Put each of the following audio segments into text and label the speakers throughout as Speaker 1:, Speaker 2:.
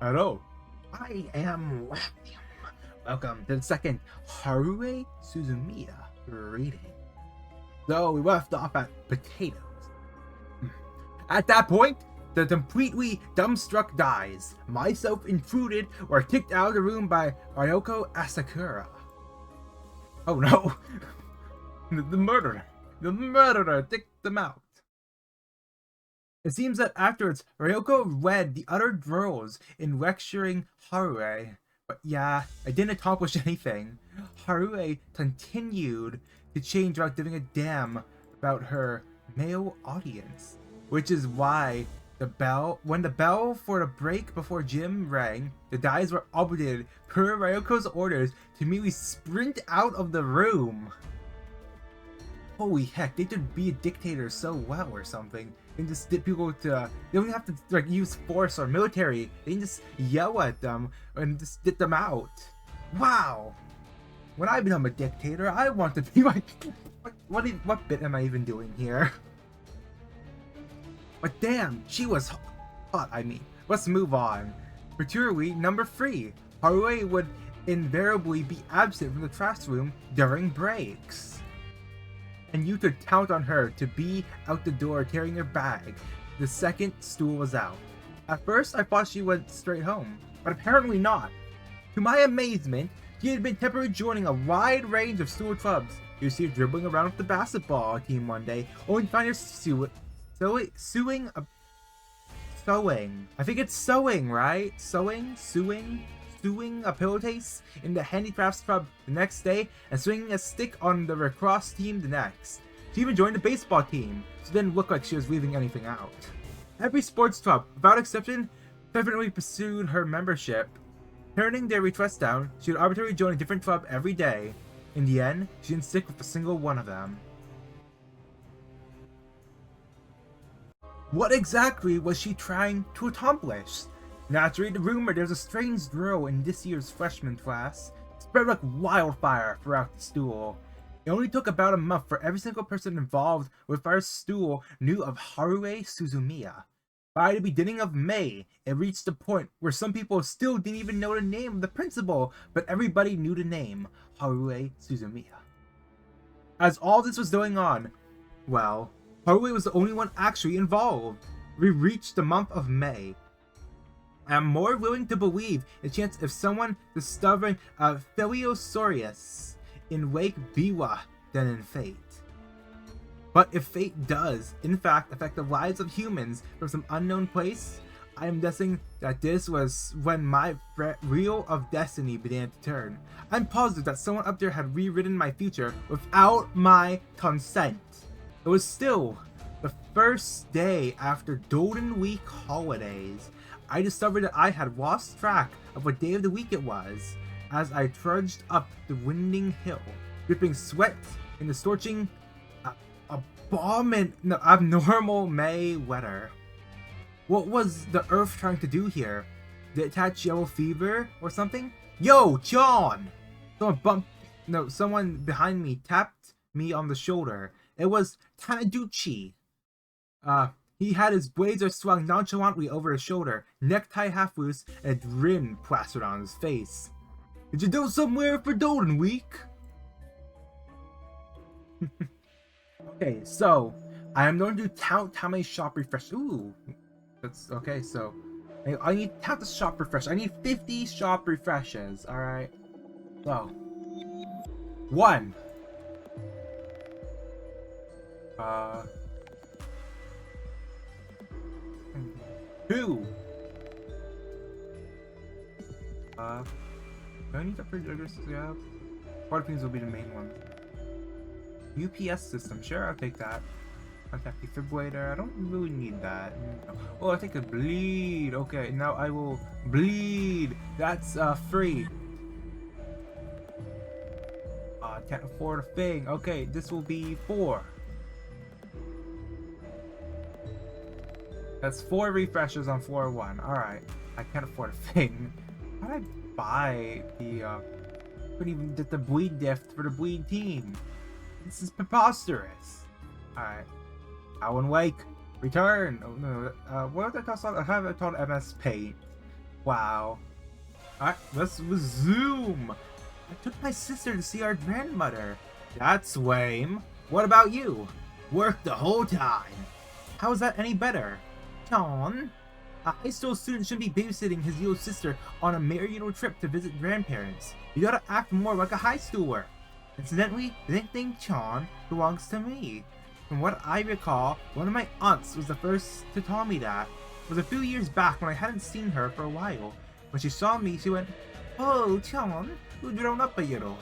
Speaker 1: Hello, I am William. Welcome to the second Haruhi Suzumiya reading. So we left off at potatoes. At that point, the completely dumbstruck dies. Myself included were kicked out of the room by Ryoko Asakura. Oh no! The murderer kicked them out. It seems that afterwards, Ryoko led the other girls in lecturing Haruhi. But yeah, I didn't accomplish anything. Haruhi continued to change without giving a damn about her male audience. Which is why when the bell for the break before gym rang, the guys were obligated, per Ryoko's orders, to immediately sprint out of the room. Holy heck, they could be a dictator so well or something. They can just get people to, they don't have to use force or military. They can just yell at them and just get them out. Wow! When I become a dictator, I want to be like, what bit am I even doing here? But damn, she was hot, I mean. Let's move on. Particularly number 3. Haruhi would invariably be absent from the classroom during breaks. And you could count on her to be out the door carrying her bag the second school was out. At first, I thought she went straight home, but apparently not. To my amazement, she had been temporarily joining a wide range of school clubs. You see her dribbling around with the basketball team one day, only to find her sewing. I think it's sewing, right? Sewing a pillowcase in the handicrafts club the next day, and swinging a stick on the lacrosse team the next. She even joined the baseball team, so it didn't look like she was leaving anything out. Every sports club, without exception, definitely pursued her membership. Turning their requests down, she would arbitrarily join a different club every day. In the end, she didn't stick with a single one of them. What exactly was she trying to accomplish? Naturally, the rumor there's a strange girl in this year's freshman class spread like wildfire throughout the school. It only took about a month for every single person involved with our school knew of Haruhi Suzumiya. By the beginning of May, it reached a point where some people still didn't even know the name of the principal, but everybody knew the name, Haruhi Suzumiya. As all this was going on, well, Haruhi was the only one actually involved. We reached the month of May. I am more willing to believe the chance of someone discovering a Philiosaurus in Lake Biwa than in fate. But if fate does, in fact, affect the lives of humans from some unknown place, I am guessing that this was when my wheel of destiny began to turn. I'm positive that someone up there had rewritten my future without my consent. It was still the first day after Golden Week holidays. I discovered that I had lost track of what day of the week it was as I trudged up the winding hill, dripping sweat in the scorching, abnormal May weather. What was the earth trying to do here? Did it catch yellow fever or something? Yo, John! Someone behind me tapped me on the shoulder. It was Tanaduchi. He had his blazer swung nonchalantly over his shoulder, necktie half loose, and a grin plastered on his face. Did you go somewhere for Golden Week? Okay, so I am going to count how many shop refresh. Ooh, that's okay. So I need to count the shop refresh. I need 50 shop refreshes. All right. So 1. 2. Do I need to produce? Yeah. Water things will be the main one. UPS system, sure, I'll take that. Contact defibrillator, I don't really need that. Oh, I think a bleed. Okay, now I will bleed. That's free. I can't afford a thing. Okay, this will be 4. That's 4 refreshes on floor 1. Alright. I can't afford a thing. How did I buy the couldn't even get the bleed gift for the bleed team? This is preposterous. Alright. Alan Wake, return! Oh no, what are they called? I have it called MS Paint. Wow. Alright, let's resume. I took my sister to see our grandmother. That's lame. What about you? Work the whole time. How is that any better? John? A high school student shouldn't be babysitting his little sister on a merry little trip to visit grandparents. You gotta act more like a high schooler. Incidentally, the nickname Chan belongs to me. From what I recall, one of my aunts was the first to tell me that. It was a few years back when I hadn't seen her for a while. When she saw me, she went, "Oh, Chan, you've grown up a little,"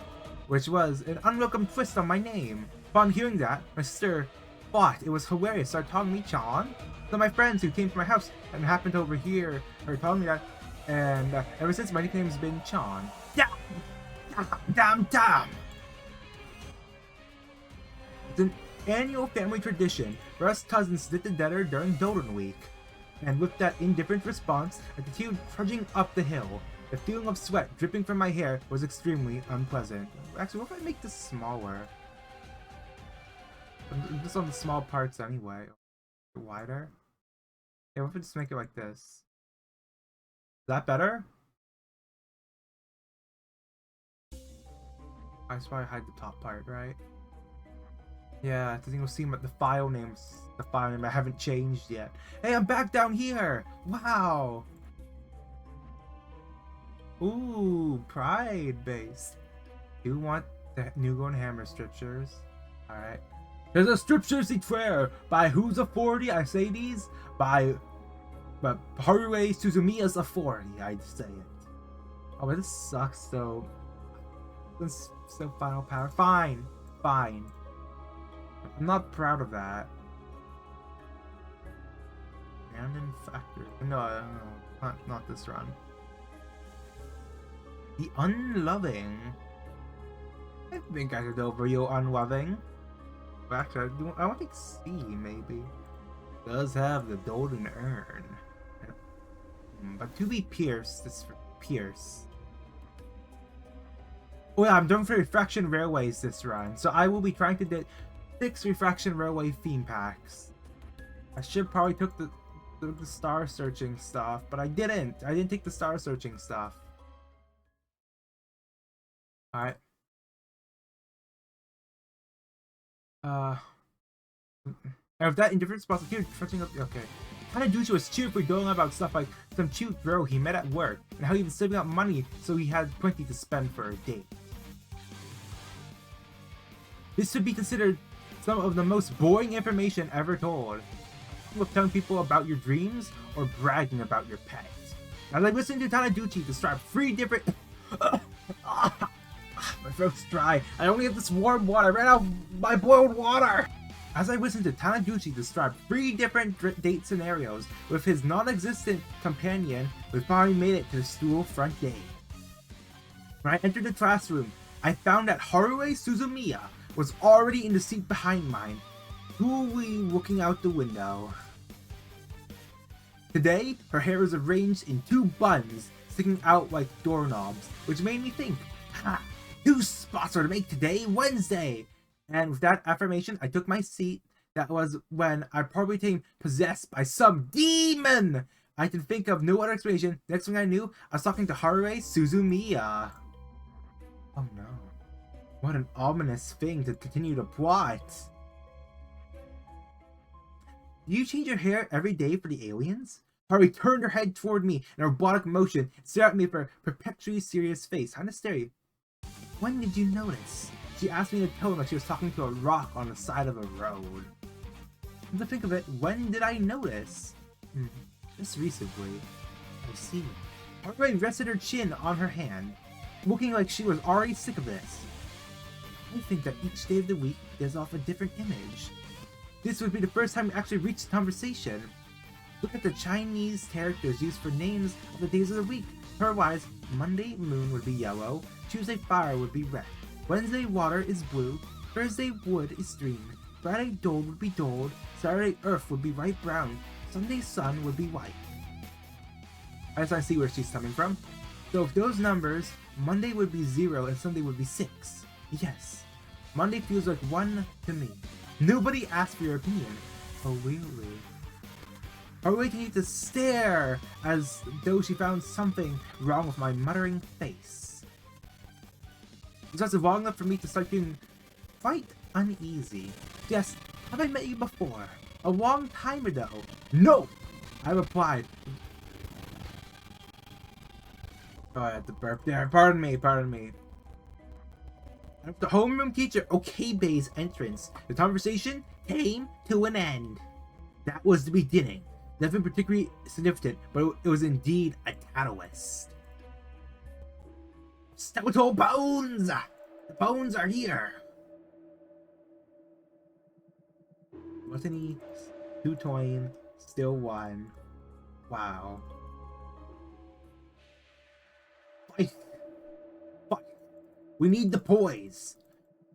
Speaker 1: which was an unwelcome twist on my name. Upon hearing that, my sister thought it was hilarious, started calling me Chan. So my friends who came to my house and happened to overhear her telling me that, and ever since my nickname's been Chan. Damn! It's an annual family tradition for us cousins to sit together during Golden Week. And with that indifferent response, I continued trudging up the hill. The feeling of sweat dripping from my hair was extremely unpleasant. Actually, what if I make this smaller? Just on the small parts anyway. Wider? Yeah, what if I just make it like this? Is that better? I should probably hide the top part, right? Yeah, I think you'll see the file names. The file name I haven't changed yet. Hey, I'm back down here! Wow! Ooh, Pride base. You want the new Golden Hammer strictures? Alright. There's a strictures declare by whose authority I say these? By Haruhi Suzumiyas authority, I'd say it. Oh, but this sucks though. This so final power. Fine. I'm not proud of that. Abandoned factory. No, not this run. The unloving. I think I could go for you unloving. But actually, I want to C maybe. Does have the golden urn. But to be pierced, it's for Pierce. Oh yeah, I'm doing for Refraction Railways this run, so I will be trying to get 6 Refraction Railway theme packs. I should probably took the star searching stuff, but I didn't. I didn't take the star searching stuff. Alright. If that indifferent spots here, trusting up. Okay. Tanaduchi was cheerfully going on about stuff like some cute girl he met at work, and how he was saving up money so he had plenty to spend for a date. This should be considered some of the most boring information ever told. With telling people about your dreams or bragging about your pet. As I listened to Tanaduchi describe 3 different. My throat's dry. I only have this warm water. I ran out of my boiled water. As I listened to Tanaduchi describe 3 different date scenarios with his non-existent companion, we finally made it to the school front gate. When I entered the classroom, I found that Haruhi Suzumiya was already in the seat behind mine, coolly looking out the window. Today, her hair was arranged in 2 buns, sticking out like doorknobs, which made me think, ha! 2 spots are to make today Wednesday! And with that affirmation, I took my seat. That was when I probably became possessed by some demon! I could think of no other explanation. Next thing I knew, I was talking to Haruhi Suzumiya. Oh no. What an ominous thing to continue to plot. Do you change your hair every day for the aliens? Haruhi turned her head toward me in a robotic motion and stared at me with her perpetually serious face. Kinda scary. When did you notice? She asked me in a tone like she was talking to a rock on the side of a road. Come to think of it, when did I notice? Just recently. I see. Haruhi rested her chin on her hand, looking like she was already sick of this. I think that each day of the week gives off a different image. This would be the first time we actually reached conversation. Look at the Chinese characters used for names of the days of the week. Her-wise, Monday moon would be yellow, Tuesday fire would be red, Wednesday water is blue, Thursday wood is green, Friday gold would be gold, Saturday earth would be light brown, Sunday sun would be white. As I see where she's coming from. So if those numbers, Monday would be 0 and Sunday would be 6. Yes, Monday feels like 1 to me. Nobody asked for your opinion. Oh really? Haruhi continued to stare as though she found something wrong with my muttering face. It was long enough for me to start feeling quite uneasy. She asked, "Have I met you before? A long time ago?" "No!" I replied. Oh, I had to burp there. Pardon me. At the homeroom teacher Okabe's entrance, the conversation came to an end. That was the beginning. Nothing particularly significant, but it was indeed a catalyst. Skeletal bones! The bones are here! Gluttony, 2 coin, still 1. Wow. Fight! We need the poise.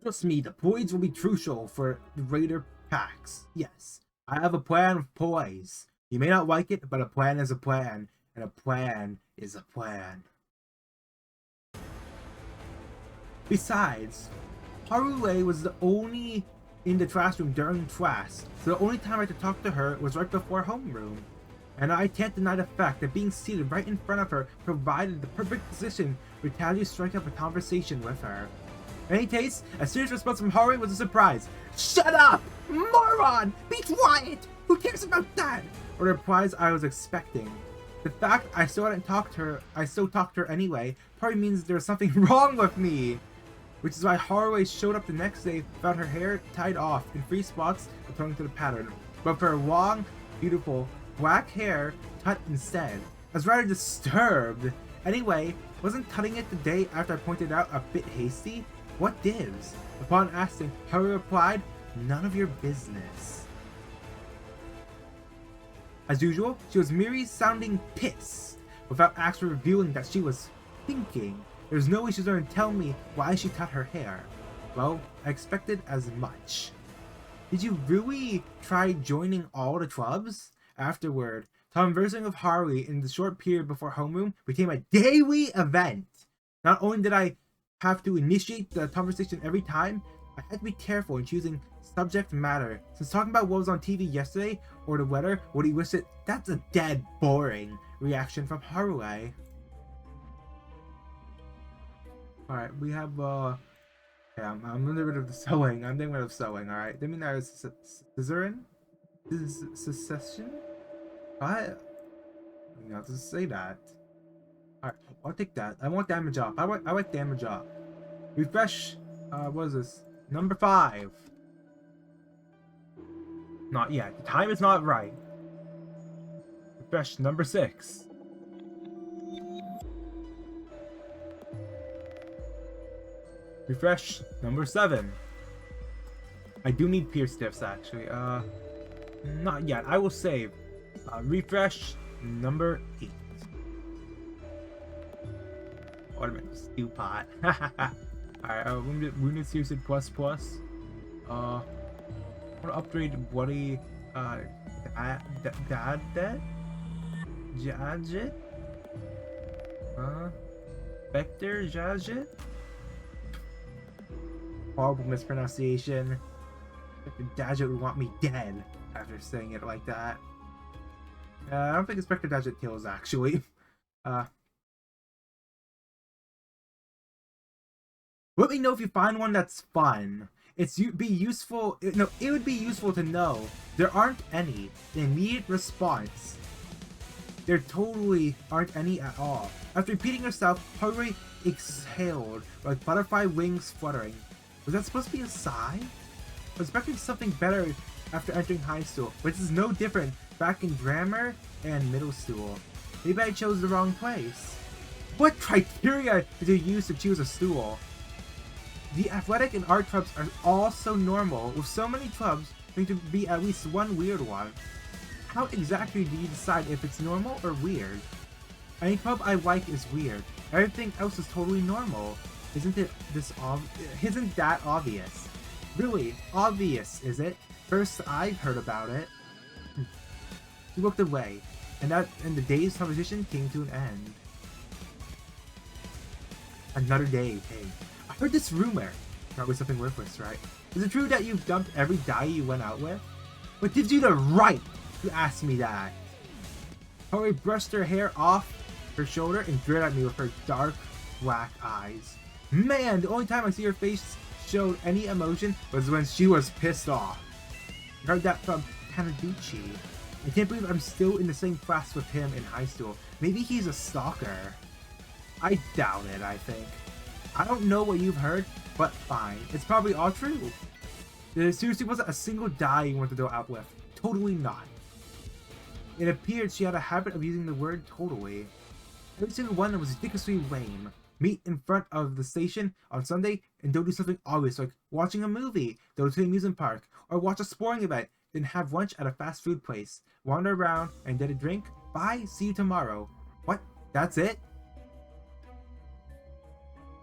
Speaker 1: Trust me, the poise will be crucial for the Raider packs. Yes, I have a plan with poise. You may not like it, but a plan is a plan, and a plan is a plan. Besides, Haruhi was the only in the classroom during class, so the only time I could talk to her was right before homeroom. And I can't deny the fact that being seated right in front of her provided the perfect position for casually strike up a conversation with her. In any case, a serious response from Haruhi was a surprise. "Shut up! Moron! Be quiet! Who cares about that?" Or the replies I was expecting. The fact I still talked to her anyway probably means there's something wrong with me. Which is why Haruhi showed up the next day, found her hair tied off in 3 spots according to the pattern, but for her long, beautiful, black hair cut instead. I was rather disturbed. Anyway, wasn't cutting it the day after I pointed out a bit hasty? What gives? Upon asking, Haruhi replied, "None of your business." As usual, she was merely sounding pissed, without actually revealing that she was thinking. There was no way she was going to tell me why she cut her hair. Well, I expected as much. "Did you really try joining all the clubs?" Afterward, conversing with Haruhi in the short period before homeroom became a daily event. Not only did I have to initiate the conversation every time, I had to be careful in choosing subject matter, since talking about what was on TV yesterday or the weather would elicit "That's a dead boring" reaction from Haruhi. Alright, we have yeah, I'm getting rid of the sewing. I'm getting rid of sewing, alright? Didn't mean that was scissoring? Secession? What? You have to say that. Alright, I'll take that. I want damage up. I like damage up. Refresh, what is this? Number 5. Not yet. The time is not right. Refresh number 6. Refresh number 7. I do need pierce stiffs actually. Not yet. I will save. Refresh number 8. Ornament stew pot. Alright, wounded Suicide plus. I want to upgrade bloody Gadget? Vector Gadget? Horrible mispronunciation. The Gadget would want me dead after saying it like that. I don't think Inspector Gadget kills actually. Let me know if you find one that's fun. It would be useful to know there aren't any. The immediate response. There totally aren't any at all. After repeating herself, Haruhi exhaled like butterfly wings fluttering. Was that supposed to be a sigh? I was expecting something better after entering high school, but this is no different back in grammar and middle school. Maybe I chose the wrong place. What criteria did you use to choose a school? The athletic and art clubs are all so normal, with so many clubs there to be at least one weird one. How exactly do you decide if it's normal or weird? Any club I like is weird. Everything else is totally normal. Isn't that obvious? Really, obvious, is it? First I've heard about it. He looked away, and the day's conversation came to an end. Another day came. I heard this rumor. Probably something worthless, right? Is it true that you've dumped every guy you went out with? What gives you the right to ask me that? Haruhi brushed her hair off her shoulder and glared at me with her dark, black eyes. Man, the only time I see her face showed any emotion was when she was pissed off. I heard that from Kanaduchi. I can't believe I'm still in the same class with him in high school. Maybe he's a stalker. I doubt it, I think. I don't know what you've heard, but fine. It's probably all true. There seriously wasn't a single die you wanted to go out with. Totally not. It appeared she had a habit of using the word totally. Every single one that was ridiculously lame. Meet in front of the station on Sunday and don't do something obvious like watching a movie, go to the amusement park, or watch a sporting event, then have lunch at a fast food place, wander around and get a drink. Bye, see you tomorrow. What? That's it?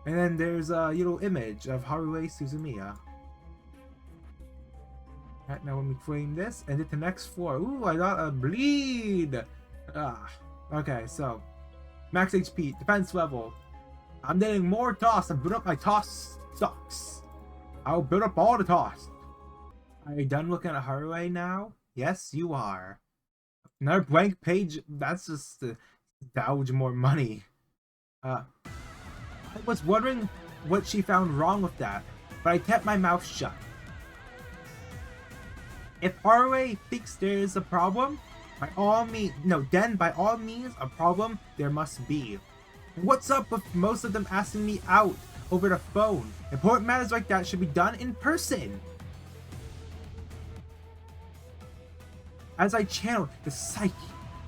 Speaker 1: And then there's a little image of Haruhi Suzumiya. Alright, now let me claim this and hit the next floor. Ooh, I got a bleed! Okay, so max HP, defense level. I'm getting more toss and build up my toss stocks. I'll build up all the toss. Are you done looking at Haruhi now? Yes, you are. Another blank page, that's just to gouge more money. I was wondering what she found wrong with that, but I kept my mouth shut. If Haruhi thinks there is a problem, by all means a problem there must be. What's up with most of them asking me out over the phone? Important matters like that should be done in person. As I channeled the psyche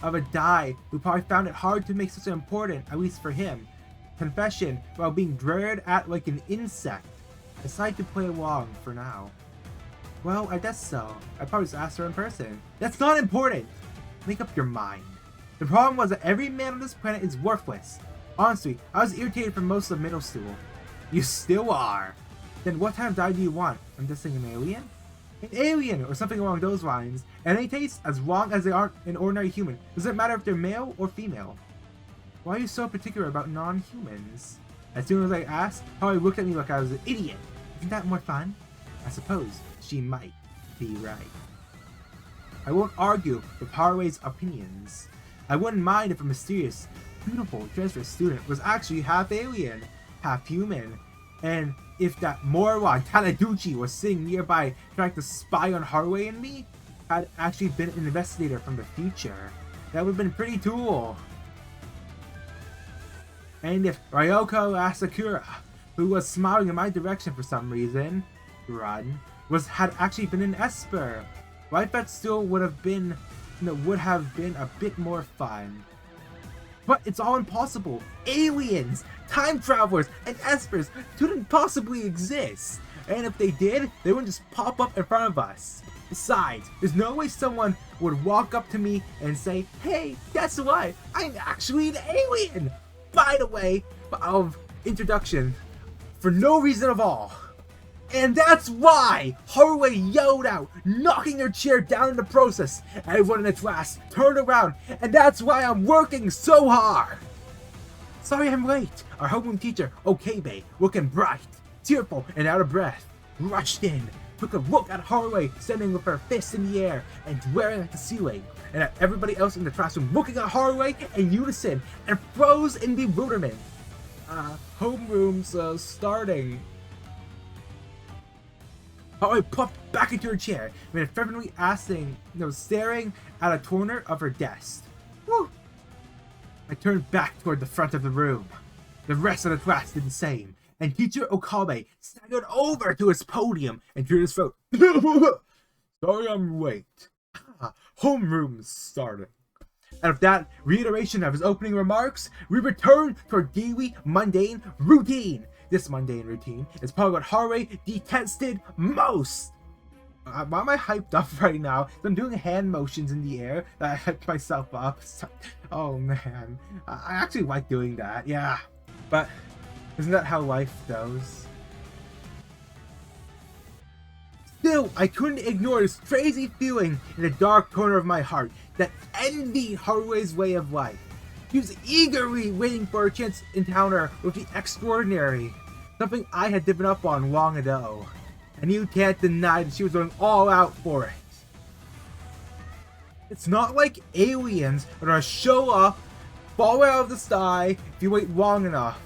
Speaker 1: of a guy who probably found it hard to make such an important, at least for him, confession while being glared at like an insect, I decided to play along for now. Well, I guess so. I probably just asked her in person. That's not important! Make up your mind. The problem was that every man on this planet is worthless. Honestly, I was irritated for most of middle school. You still are. Then what kind of guy do you want? I'm guessing an alien? An alien, or something along those lines. In any case, as long as they aren't an ordinary human, doesn't matter if they're male or female. Why are you so particular about non-humans? As soon as I asked, Haruhi looked at me like I was an idiot. Isn't that more fun? I suppose she might be right. I won't argue with Haruhi's opinions. I wouldn't mind if a mysterious, beautiful transfer student was actually half alien, half human, and if that moron Tanaduchi was sitting nearby trying to spy on Haruhi and me, had actually been an investigator from the future. That would have been pretty cool. And if Ryoko Asakura, who was smiling in my direction for some reason, had actually been an Esper, life at still would have been a bit more fun. But it's all impossible. Aliens, time travelers, and Espers couldn't possibly exist. And if they did, they wouldn't just pop up in front of us. Besides, there's no way someone would walk up to me and say, "Hey, guess what? I'm actually an alien!" By the way, of introduction, for no reason at all. And that's why Haruhi yelled out, knocking her chair down in the process. Everyone in the class turned around, and that's why I'm working so hard. Sorry I'm late. Our homeroom teacher, Okebe, looking bright, tearful, and out of breath, rushed in, took a look at Haruhi standing with her fists in the air and glaring at the ceiling, and at everybody else in the classroom looking at Haruhi in unison, and froze in bewilderment. Homeroom's starting. Haruhi plumped back into her chair, and fervently staring at a corner of her desk. Whew. I turned back toward the front of the room. The rest of the class did the same, and teacher Okabe staggered over to his podium and cleared his throat. Sorry I'm late. Homeroom's starting. And with that reiteration of his opening remarks, we return to our daily mundane routine. This mundane routine is probably what Haruhi detested most. Why am I hyped up right now? I'm doing hand motions in the air that I hyped myself up. Oh man, I actually like doing that, yeah. But isn't that how life goes? Still, I couldn't ignore this crazy feeling in the dark corner of my heart that envied Haruhi's way of life. He was eagerly waiting for a chance encounter with the extraordinary, something I had given up on long ago. And you can't deny that she was going all out for it. It's not like aliens are gonna show up, fall out of the sky if you wait long enough.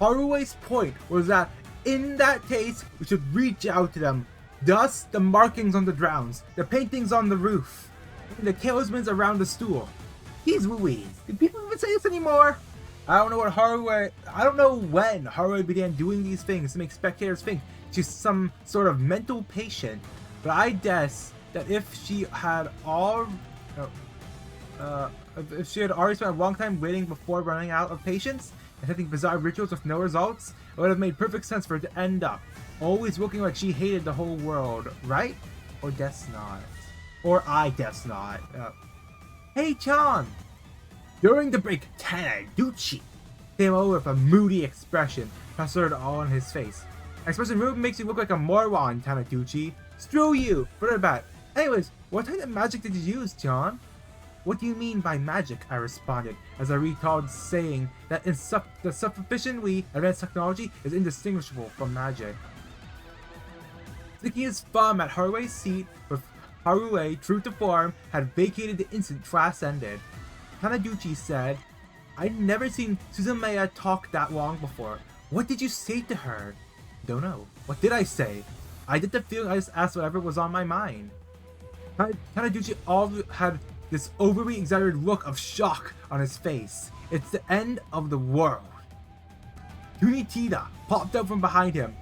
Speaker 1: Haruhi's point was that in that case, we should reach out to them. Thus, the markings on the drowns, the paintings on the roof, and the talismans around the stool. He's Louise. Do people even say this anymore? I don't know when Haruhi began doing these things to make spectators think she's some sort of mental patient, but I guess that if she had already spent a long time waiting before running out of patience and hitting bizarre rituals with no results, it would have made perfect sense for her to end up always looking like she hated the whole world, right? Or guess not. Or I guess not. Hey, Chan! During the break, Tanaduchi came over with a moody expression plastered all on his face. An expression really makes you look like a moron, Tanaduchi. Screw you! Forget about it. Anyways, what type of magic did you use, Chan? What do you mean by magic? I responded, as I recalled saying that the sufficiently advanced technology is indistinguishable from magic. Sticking his thumb at Haruhi's seat, with Haruhi, true to form, had vacated the instant class ended. Tanaduchi said, I'd never seen Suzumiya talk that long before. What did you say to her? Don't know. What did I say? I did the feeling I just asked whatever was on my mind. Tanaduchi had this overly exaggerated look of shock on his face. It's the end of the world. Tunitida popped up from behind him.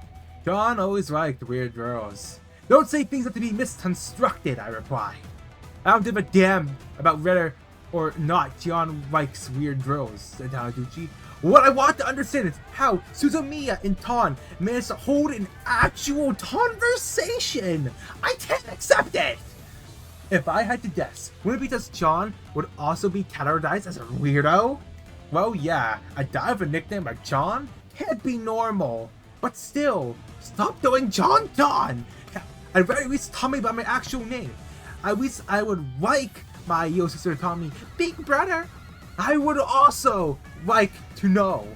Speaker 1: John always liked weird girls. Don't say things have to be misconstructed, I replied. I don't give a damn about whether or not John likes weird girls, said Tanaduchi. What I want to understand is how Suzumiya and Ton managed to hold an actual conversation. I can't accept it! If I had to guess, would it be because John would also be categorized as a weirdo? Well, yeah, a guy with a nickname like John can't be normal. But still, stop doing John Don! At very least tell me by my actual name. At least I would like my yo sister to call me Big Brother. I would also like to know.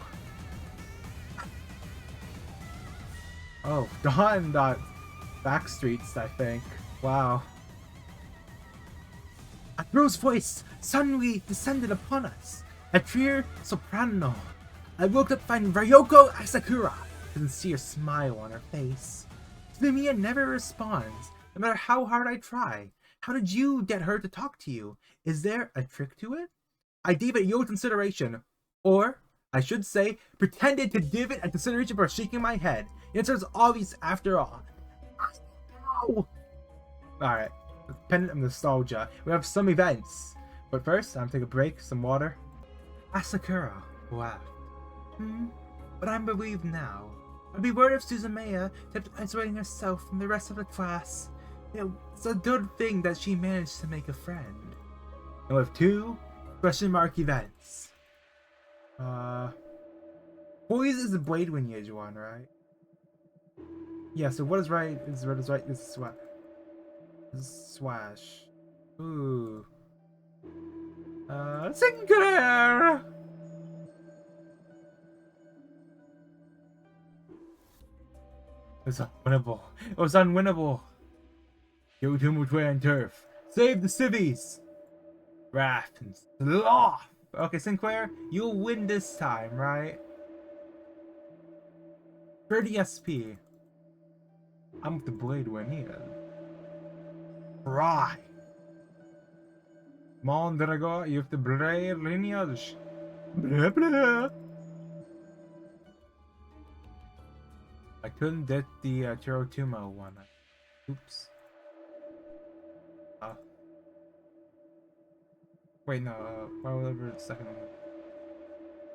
Speaker 1: Oh, Don Backstreets, I think. Wow. A girl's voice suddenly descended upon us. A clear soprano. I woke up finding Ryoko Asakura, a sincere smile on her face. Suzumiya never responds, no matter how hard I try. How did you get her to talk to you? Is there a trick to it? I gave it no consideration. Or, I should say, pretended to give it a consideration by shaking my head. The answer is obvious after all. Alright, dependent on nostalgia, we have some events. But first, I'm gonna take a break, some water. Asakura laughed. But I'm relieved now. I'd be worried if Suzumiya kept isolating herself from the rest of the class. It's a good thing that she managed to make a friend. And with 2 question mark events. Boys is the blade lineage one, right? Yeah, so what is right is right is swash. Ooh. Sinclair! It's unwinnable. It was unwinnable. Go to Mutwe and Turf. Save the civvies! Wrath and sloth! Okay, Sinclair, you'll win this time, right? 30 SP. I'm with the blade when he is. Right. Mondrago, you have the blade lineage. Blah blah. I couldn't get the Chirotumo one. Oops. Wait, no, whatever the second one.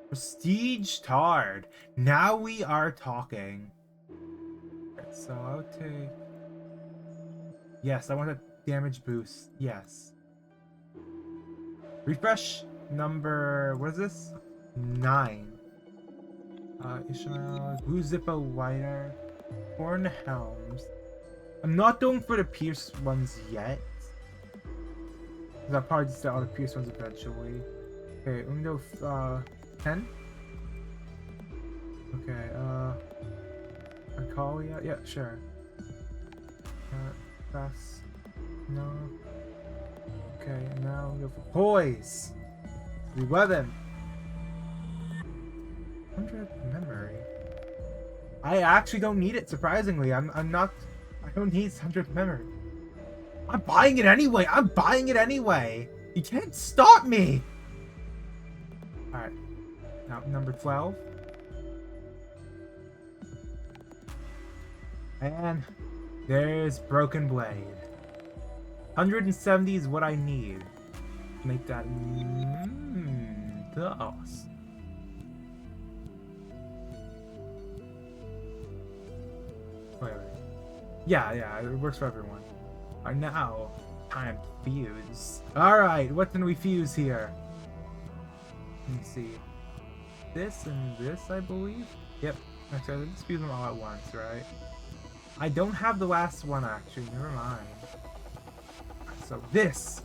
Speaker 1: Prestige Tard. Now we are talking. Okay, so I'll take... Yes, I want a damage boost. Yes. Refresh number... What is this? 9. Ishmael, Blue Zippo Wider, Horn Helms. I'm not going for the Pierce ones yet. Because I'll probably just get all the Pierce ones eventually. Okay, window 10? Okay, Arcalia? Yeah, sure. Fast. No. Okay, now we go for poise. We weapon. 100 memory. I actually don't need it, surprisingly. I don't need 100 memory. I'm buying it anyway! I'm buying it anyway! You can't stop me! Alright. Now, number 12. And there's Broken Blade. 170 is what I need. Make that... DOS. Wait. Yeah, it works for everyone. Alright, now, time to fuse. Alright, what can we fuse here? Let me see. This and this, I believe? Yep. Actually, let's fuse them all at once, right? I don't have the last one, actually. Never mind. So this,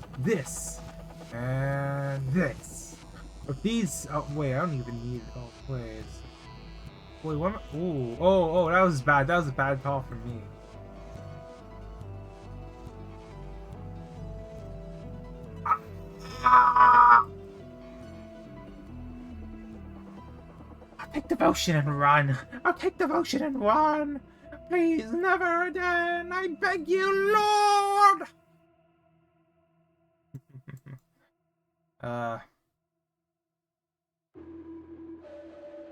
Speaker 1: and this. But these... Oh, wait, I don't even need... Oh, wait. Wait, what am I... Ooh, oh, that was bad. That was a bad call for me. I'll take devotion and run. I'll take devotion and run. Please, never again. I beg you, Lord.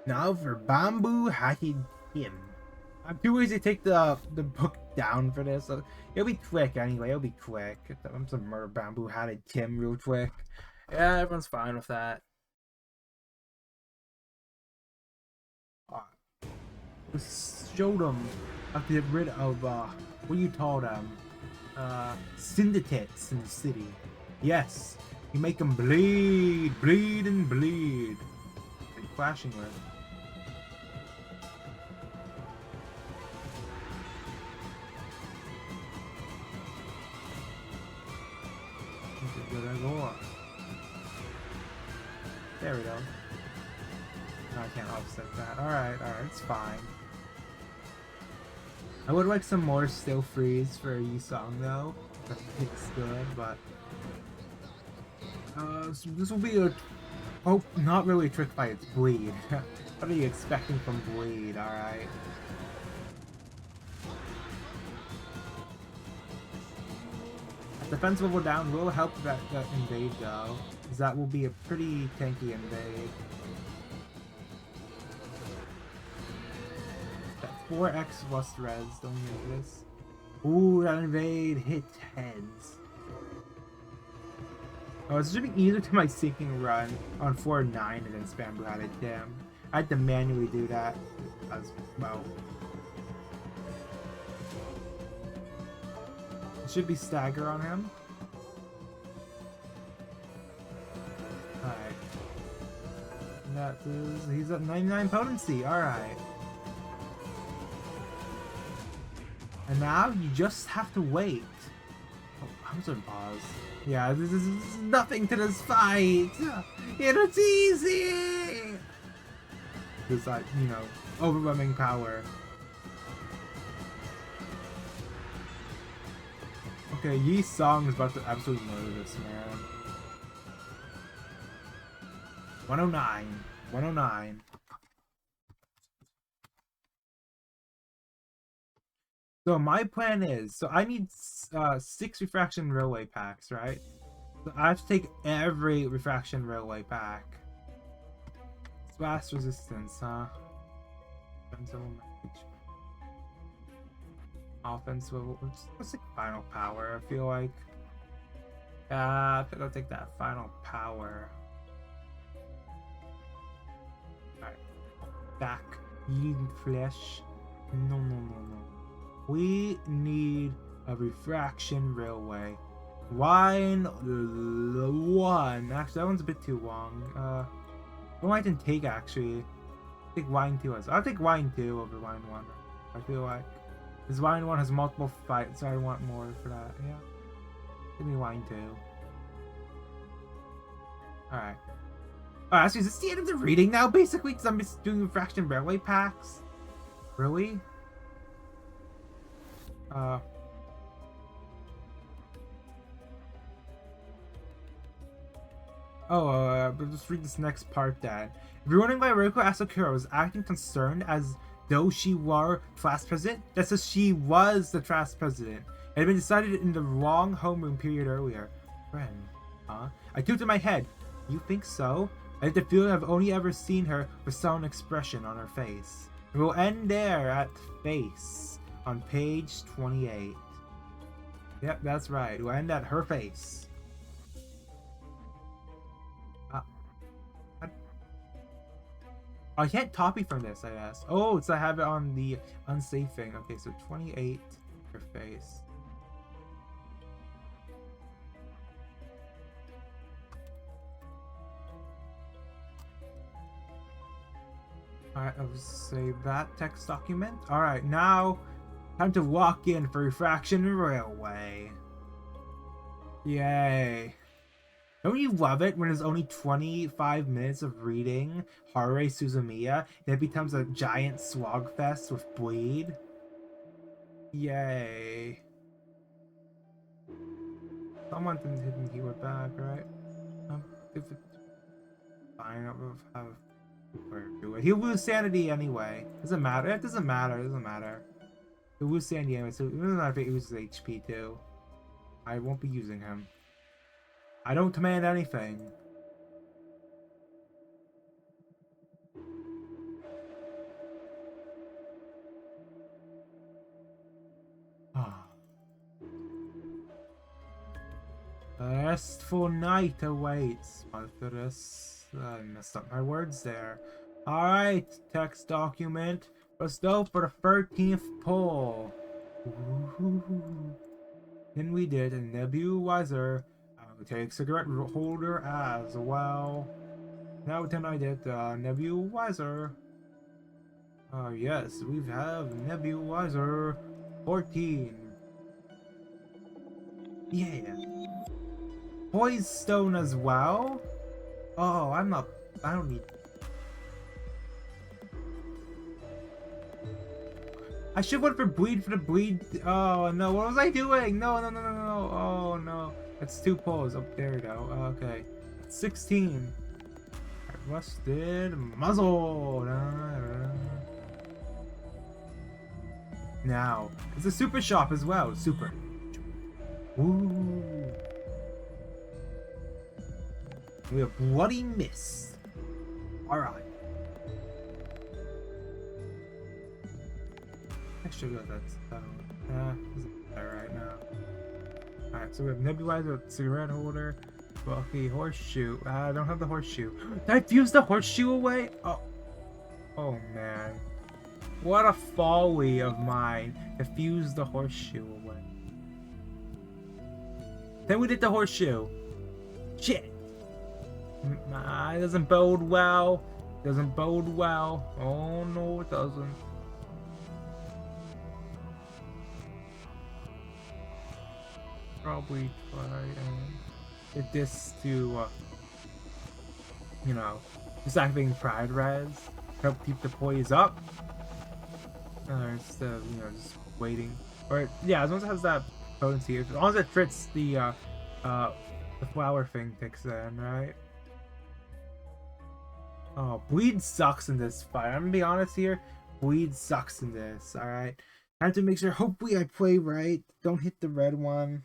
Speaker 1: Now for Bamboo Hatted Tim. I'm too easy to take the book down for this. So it'll be quick anyway. It'll be quick. I'm just gonna murder Bamboo Hatted Tim real quick. Yeah, everyone's fine with that. Just show them how to get rid of what do you call them? Syndicates in the city. Yes, you make them bleed. What are you clashing with? There we go. No, I can't offset that. Alright, it's fine. I would like some more still freeze for Yi-Song though. It's good, but so this will be a not really a trick fight, it's bleed. What are you expecting from bleed, alright? Defense level down will help that invade though, because that will be a pretty tanky invade. That 4x plus res, don't need this. Ooh, that invade hit heads. Oh, it's just be easier to my sinking run on 4-9 against Bamboo Hatted Tim. I had to manually do that as well. It should be stagger on him. Alright. That is... He's at 99 potency. Alright. And now you just have to wait. Oh, I'm just gonna pause. Yeah, this is nothing to this fight. It's easy. This, like, you know, overwhelming power. Okay, Yi-Song is about to absolutely murder this man. 109. 109. So my plan is, so I need 6 Refraction Railway packs, right? So I have to take every Refraction Railway pack. Blast resistance, huh? Offense level. What's like final power? I feel like. I think I'll take that final power. Alright. Back. Eating flesh. No. We need a Refraction Railway. Wine 1. Actually, that one's a bit too long. I can take actually. Take wine 2 as I'll take wine 2 over wine 1. I feel like. This wine 1 has multiple fights, so I want more for that. Yeah. Give me wine 2. Alright. Oh, actually, is this the end of the reading now, basically? Because I'm just doing Refraction Railway packs? Really? Oh, but just read this next part then. If you're wondering why Reiko Asakura was acting concerned as though she were class president, that's as she was the class president. It had been decided in the wrong homeroom period earlier. Friend, huh? I tilted my head. You think so? I had the feeling I've only ever seen her with some expression on her face. We'll end there at face on page 28. Yep, that's right. We'll end at her face. I can't copy from this, I guess. Oh, it's I have it on the unsafe thing. Okay, so 28, her face. Alright, I'll just save that text document. Alright, now time to walk in for Refraction Railway. Yay. Don't you love it when there's only 25 minutes of reading Haruhi Suzumiya and it becomes a giant slogfest with bleed? Yay. Someone didn't heal it back, right? If it, fine, I'll have do it. He'll lose sanity anyway. Doesn't matter. It doesn't matter. It doesn't matter. He'll lose sanity anyway, so it doesn't matter if he loses HP too. I won't be using him. I don't command anything. A restful night awaits. After this, I messed up my words there. Alright, text document. Let's go for the 13th pull. Then we did a nebulizer. Take cigarette holder as well. Now then I did nebulizer. Yes, we have nebulizer 14. Yeah. Poise stone as well. Oh, I don't need. I should went for bleed for the bleed. Oh no, what was I doing? No. Oh no. That's 2 pulls. Oh, there we go. Okay. 16. Rusted muzzle. Now, it's a super shop as well. Super. Ooh. We have bloody mist. Alright. I should go that isn't there right now. Alright, so we have nebulizer, cigarette holder, bulky horseshoe. I don't have the horseshoe. Did I fuse the horseshoe away? Oh man. What a folly of mine to fuse the horseshoe away. Then we did the horseshoe. Shit. It doesn't bode well. Doesn't bode well. Oh no, it doesn't. Probably try and get this to, you know, just activating Pride Res. Help keep the poise up. Instead of, you know, just waiting. Or, yeah, as long as it has that potency. As long as it fits the flower thing kicks in, right? Oh, bleed sucks in this fight. I'm gonna be honest here. Bleed sucks in this, alright? I have to make sure, hopefully I play right. Don't hit the red one.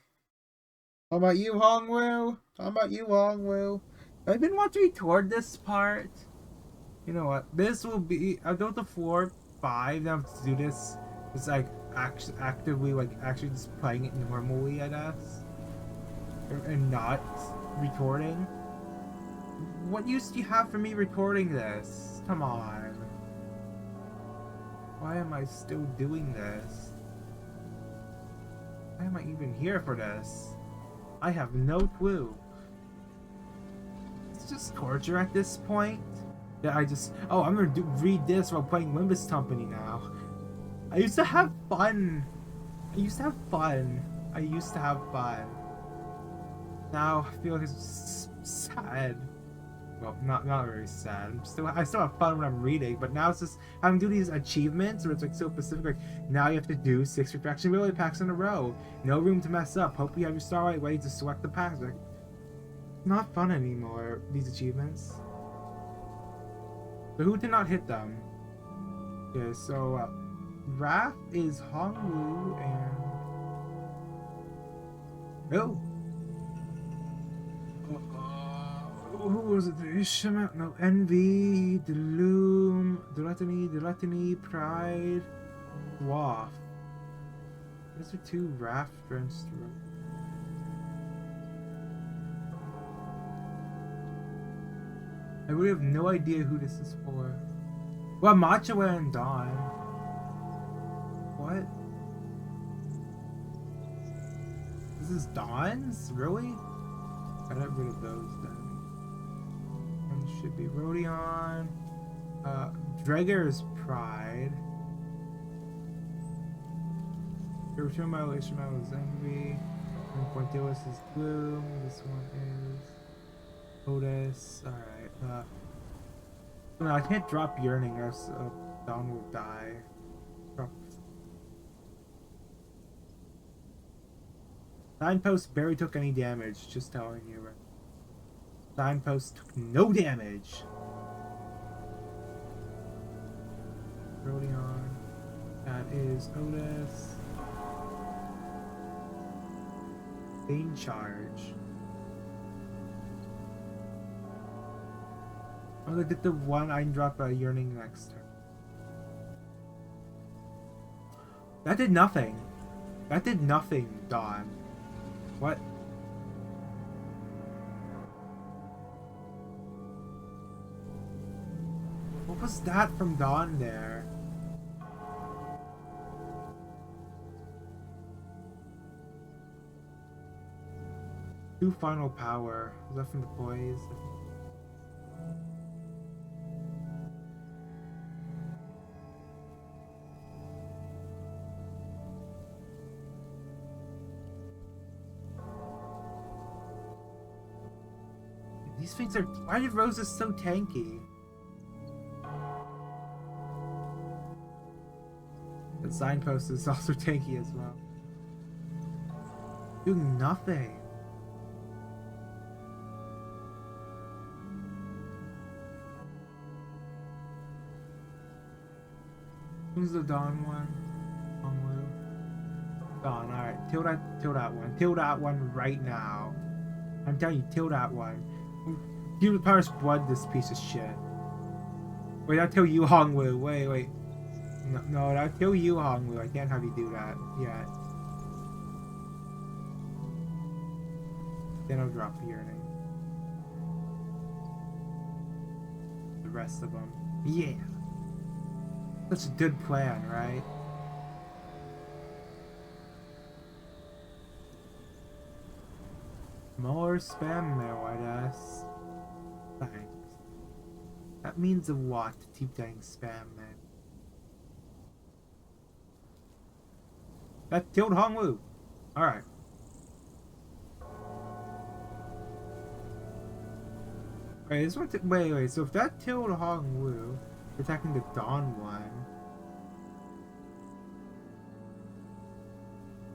Speaker 1: How about you, Hongwoo? How about you, Hongwoo? I've been wanting to record this part. You know what? This will be... I'll go to floor 5 now to do this. It's like actively, like actually just playing it normally, I guess. And not recording. What use do you have for me recording this? Come on. Why am I still doing this? Why am I even here for this? I have no clue. It's just torture at this point. Yeah, oh, I'm gonna read this while playing Limbus Company now. I used to have fun. Now I feel like it's sad. Well, not very sad. I still have fun when I'm reading, but now it's just having to do these achievements where it's like so specific. Like, now you have to do 6 Refraction Relay packs in a row. No room to mess up. Hope you have your Starlight ready to select the packs. Like, not fun anymore, these achievements. So who did not hit them? Okay, so Raph is Hongwu and... Oh! Who was it? Ishima? No, Envy, Delume, Delatany, Pride, Waff. Those are 2 Raph drenched. I really have no idea who this is for. Well, Machoa and Dawn. What? This is Dawn's? Really? I got rid of those then. One should be Rodion. Drager's Pride. Ishmael is Envy. Pointilus is Gloom. This one is Otis. Alright. No, I can't drop Yearning or else Dawn will die. Drop. Signpost barely took any damage, just telling you. Right? Signpost took no damage. Rodion. That is Otis. Bane charge. I'm gonna get the one I can drop a Yearning next turn. That did nothing. That did nothing, Dawn. What? What was that from Dawn there? Two final power. Was that from the boys? These things are... Why did Rosa so tanky? The signpost is also tanky as well. Doing nothing. Who's the Dawn one? Hongwu. Dawn, alright. Till that one. Till that one right now. I'm telling you, till that one. Give the Paris blood this piece of shit. Wait, I'll tell you Hongwu. Wait. No, I'll tell you Hongwu. I can't have you do that yet. Then I'll drop Yearning. The rest of them. Yeah. That's a good plan, right? More spam mail, I guess. Thanks. That means a lot to keep getting spam mail. That killed Hongwu. Alright. Wait, this one wait, so if that killed Hongwu, attacking the Dawn one.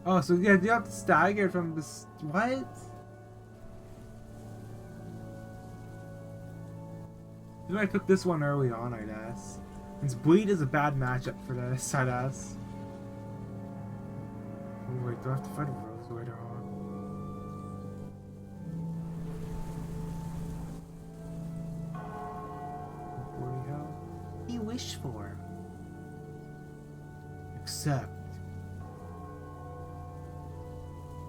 Speaker 1: Oh, so yeah, you have to stagger from this. What? Maybe I took this one early on, I guess. Since Bleed is a bad matchup for this, I guess. Oh, wait, do I have to fight a Rose later on? What do you wish for? Accept.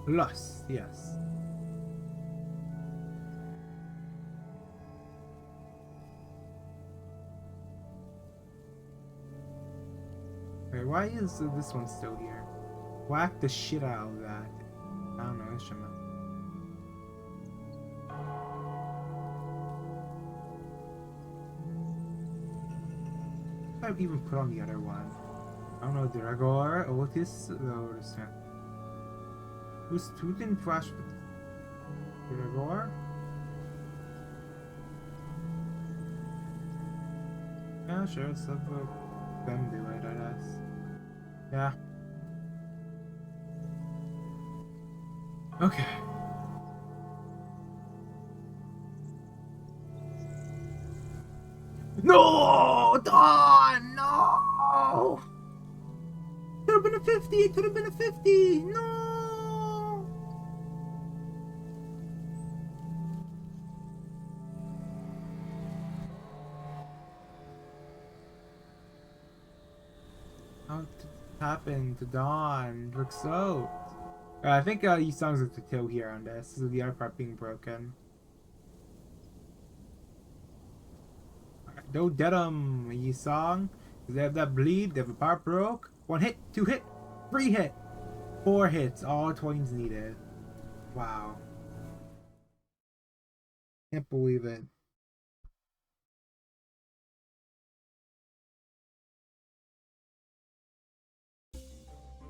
Speaker 1: Lust, yes. Wait, why is this one still here? Whack the shit out of that. I don't know, Ishima. I've even put on the other one. I don't know, Dragor, Otis, who didn't flash with Dragor? Yeah, sure, let's have them do it, I guess. Yeah. Okay. No! Dawn! No! Could have been a 50! It could have been a 50! No! How happened to Dawn? Looks so. I think these songs are to kill here on this. This is the other part being broken. Don't get them, Yi song. They have that bleed, they have a part broke. 1 hit, 2 hit, 3 hit, 4 hits, all 20s needed. Wow. Can't believe it.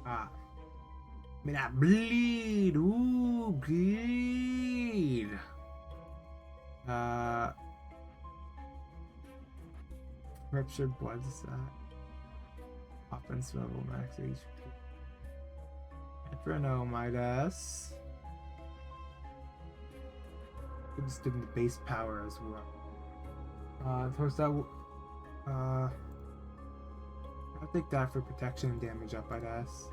Speaker 1: Ah. I mean that bleed. Ooh, bleed. Ruptured blood set. Offense level max HP. Infernomidas. I'm just doing the base power as well. Of course that I'll take that for protection and damage up, I guess.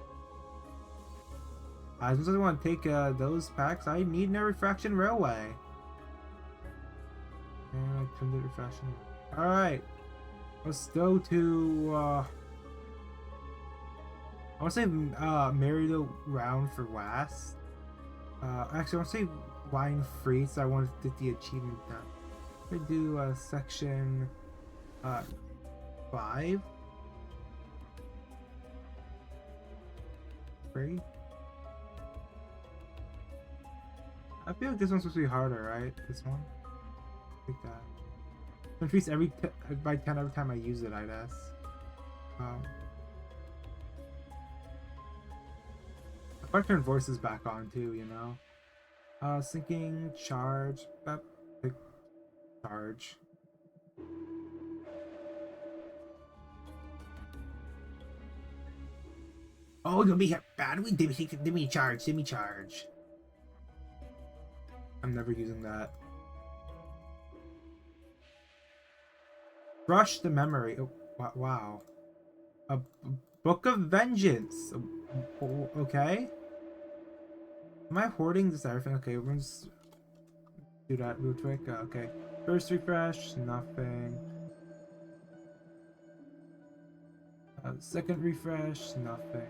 Speaker 1: I just want to take those packs. I need no Refraction Railway. And I turned the Refraction. Alright. Let's go to I want to say marry the round for last. Actually I want to say wine free, so I want to get the achievement done. I'm gonna do section 5. 3. I feel like this one's supposed to be harder, right? This one? Like that. Increase by 10 every time I use it, I guess. If I turn voices back on too, you know. Sinking, charge, pick charge. Oh, you'll be bad. Give me charge. I'm never using that. Brush the memory. Oh, wow. A book of vengeance. Okay. Am I hoarding this everything? Okay, we're just do that real quick. Okay. First refresh, nothing. Second refresh, nothing.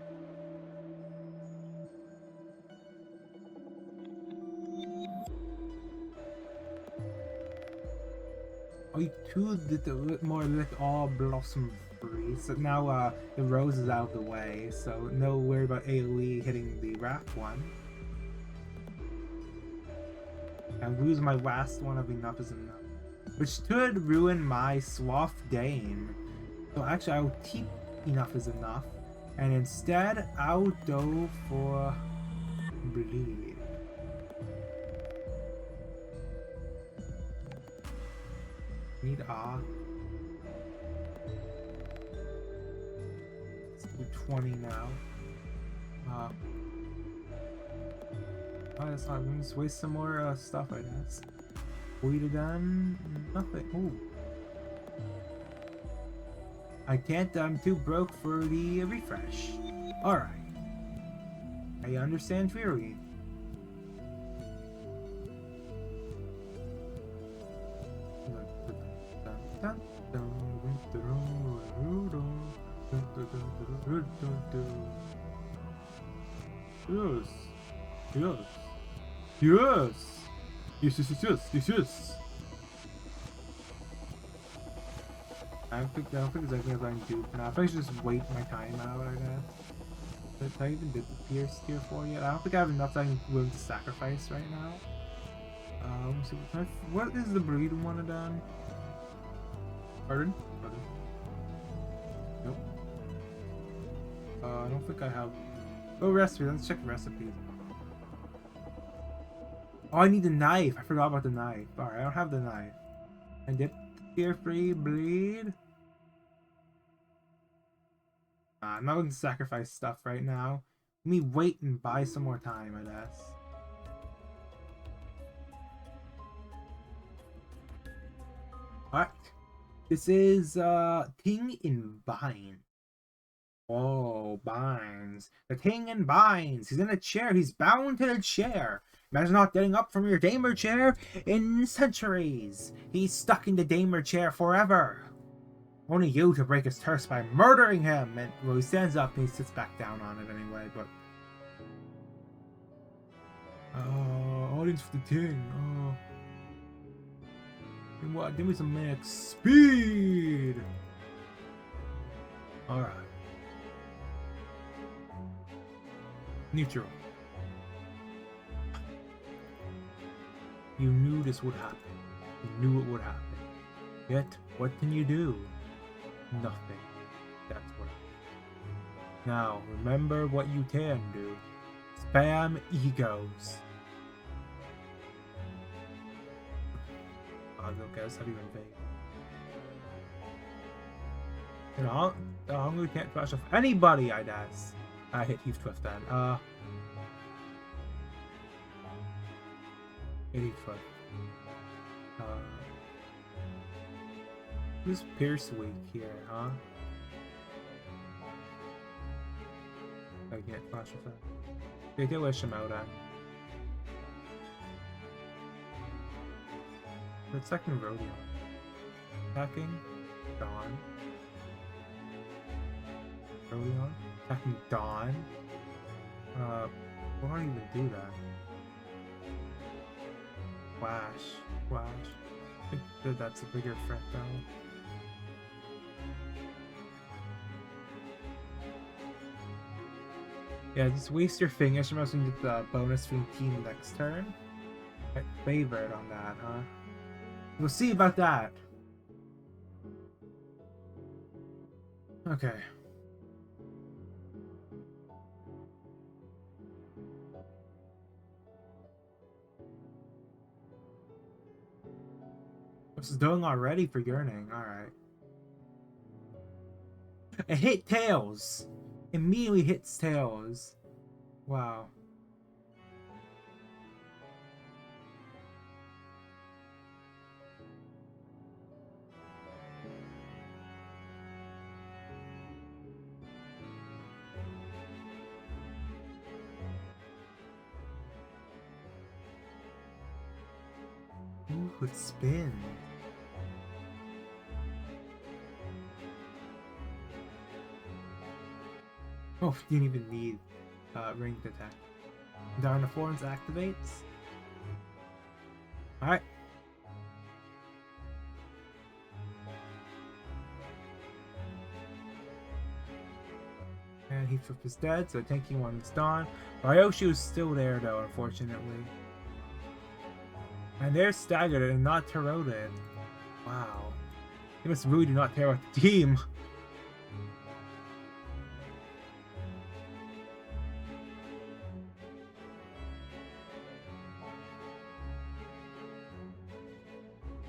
Speaker 1: We too did a bit more like all blossom free, so now the rose is out of the way, so no worry about AoE hitting the wrath one. And lose my last one of enough is enough, which could ruin my Swath Dane. So actually I'll keep enough is enough, and instead I'll go for bleed. Need let's do 20 now. Oh, that's not. Let's waste some more stuff, I guess. Weeded done. Nothing. Ooh. I can't. I'm too broke for the refresh. Alright. I understand clearly. Yes. I don't think there's anything I can do for now. I think I should just wait my time out, I guess. Did I even did the Pierce tier 4 yet? I don't think I have enough that I'm willing to sacrifice right now. Let me see. What is the breed one done? Pardon? Nope. I don't think I have. Oh, recipe. Let's check the recipe. Oh, I need the knife. I forgot about the knife. Alright, I don't have the knife. And dip tier 3 bleed. I'm not going to sacrifice stuff right now. Let me wait and buy some more time, I guess. Alright. This is Ting in Vine. Oh, binds. The Ting in binds. He's in a chair. He's bound to the chair. Imagine not getting up from your damer chair in centuries. He's stuck in the damer chair forever. Only you to break his curse by murdering him. And well, he stands up and he sits back down on it anyway. But audience for the Ting. What? Give me some max speed. All right. Neutral. You knew this would happen. You knew it would happen. Yet, what can you do? Nothing. That's what. Now, remember what you can do. Spam egos. I'll guess how do you invade? You know, the hungry can't crush off anybody, I guess. I hit Heath Twift then. Heath Twift. Who's Pierce weak here, huh? I can't flash with that. They did wish him out at. The second rodeo. Attacking Dawn. Rodeo. Attacking Dawn. Why don't even do that? Flash. I think that's a bigger threat though. Yeah, just waste your fingers from us and get the bonus from team next turn. Favorite on that, huh? We'll see about that. Okay. What's it doing already for Yearning? Alright. It hit Tails! Immediately hits Tails. Wow. Ooh, it spin. Oh, you didn't even need ranged attack. Darnaforms activates. Alright. And Heathcliff is dead, so the tanking one's gone. Ryoshi's still there though, unfortunately. And they're staggered and not tarotted. Wow. They must really do not care about the team.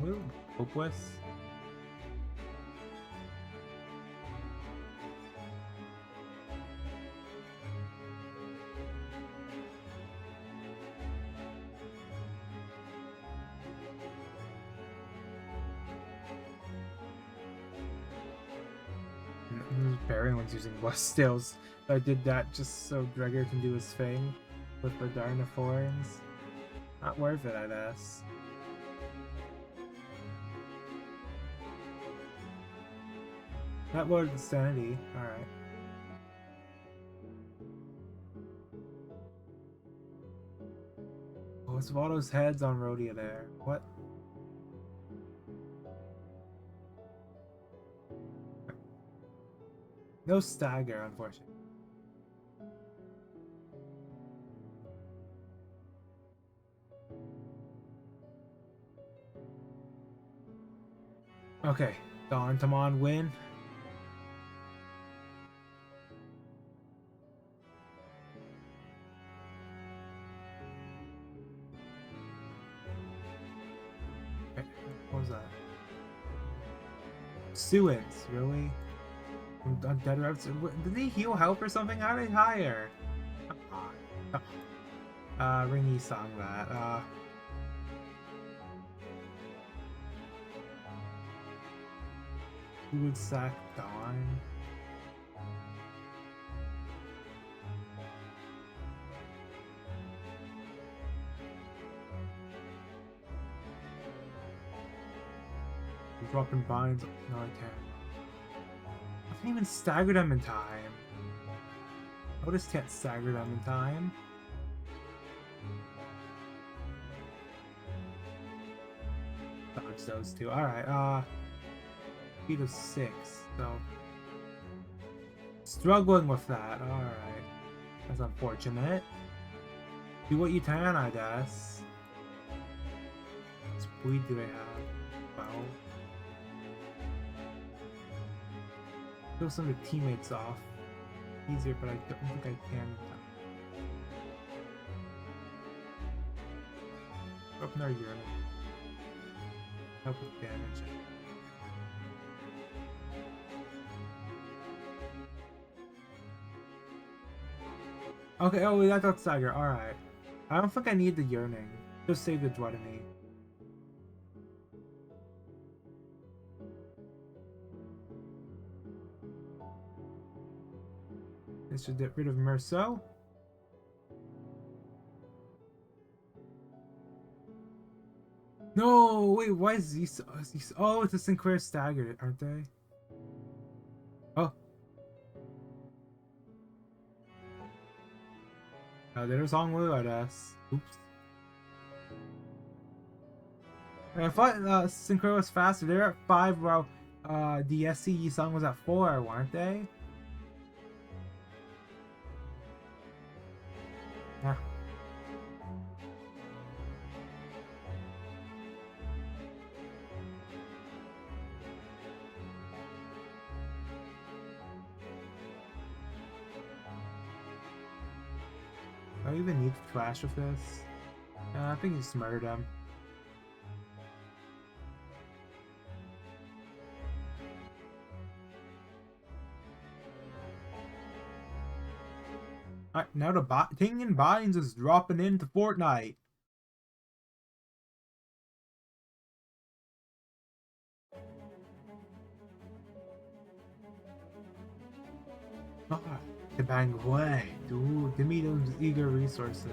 Speaker 1: Ooh, hopeless. Everyone's using West Stills. I did that just so Gregor can do his thing with the Darnaforms. Not worth it, I guess. That was Insanity. Alright. Oh, what's all those heads on Rhodia there? What? No stagger, unfortunately. Okay, Don Tamon win. Okay, what was that? Suins, really? Dead reps. Did he heal help or something? How did he hire? Ringy song that. Food sack Dawn. Dropping binds. No, I can't. I can't even stagger them in time. I just can't stagger them in time. Dodge those two. Alright, speed of 6, so struggling with that. Alright. That's unfortunate. Do what you can, I guess. What speed do they have? Well, kill some of the teammates off. Easier, but I don't think I can. Open our urine. Help with damage. Okay, oh, we got that stagger. Alright. I don't think I need the yearning. Just save the Dwedemy. This should get rid of Merceau. No, wait, why is these? Oh, it's a Sinclair staggered, aren't they? Oh. Oh, there's Hongwu, I guess. Oops. I thought Sinclair was faster. They're at 5 while the SCE song was at 4, weren't they? Yeah. Do I even need to clash with this? I think you just murdered him. Alright, now the King and Binds is dropping into FOrtnite. Ah, the bang away. Dude, give me those eager resources.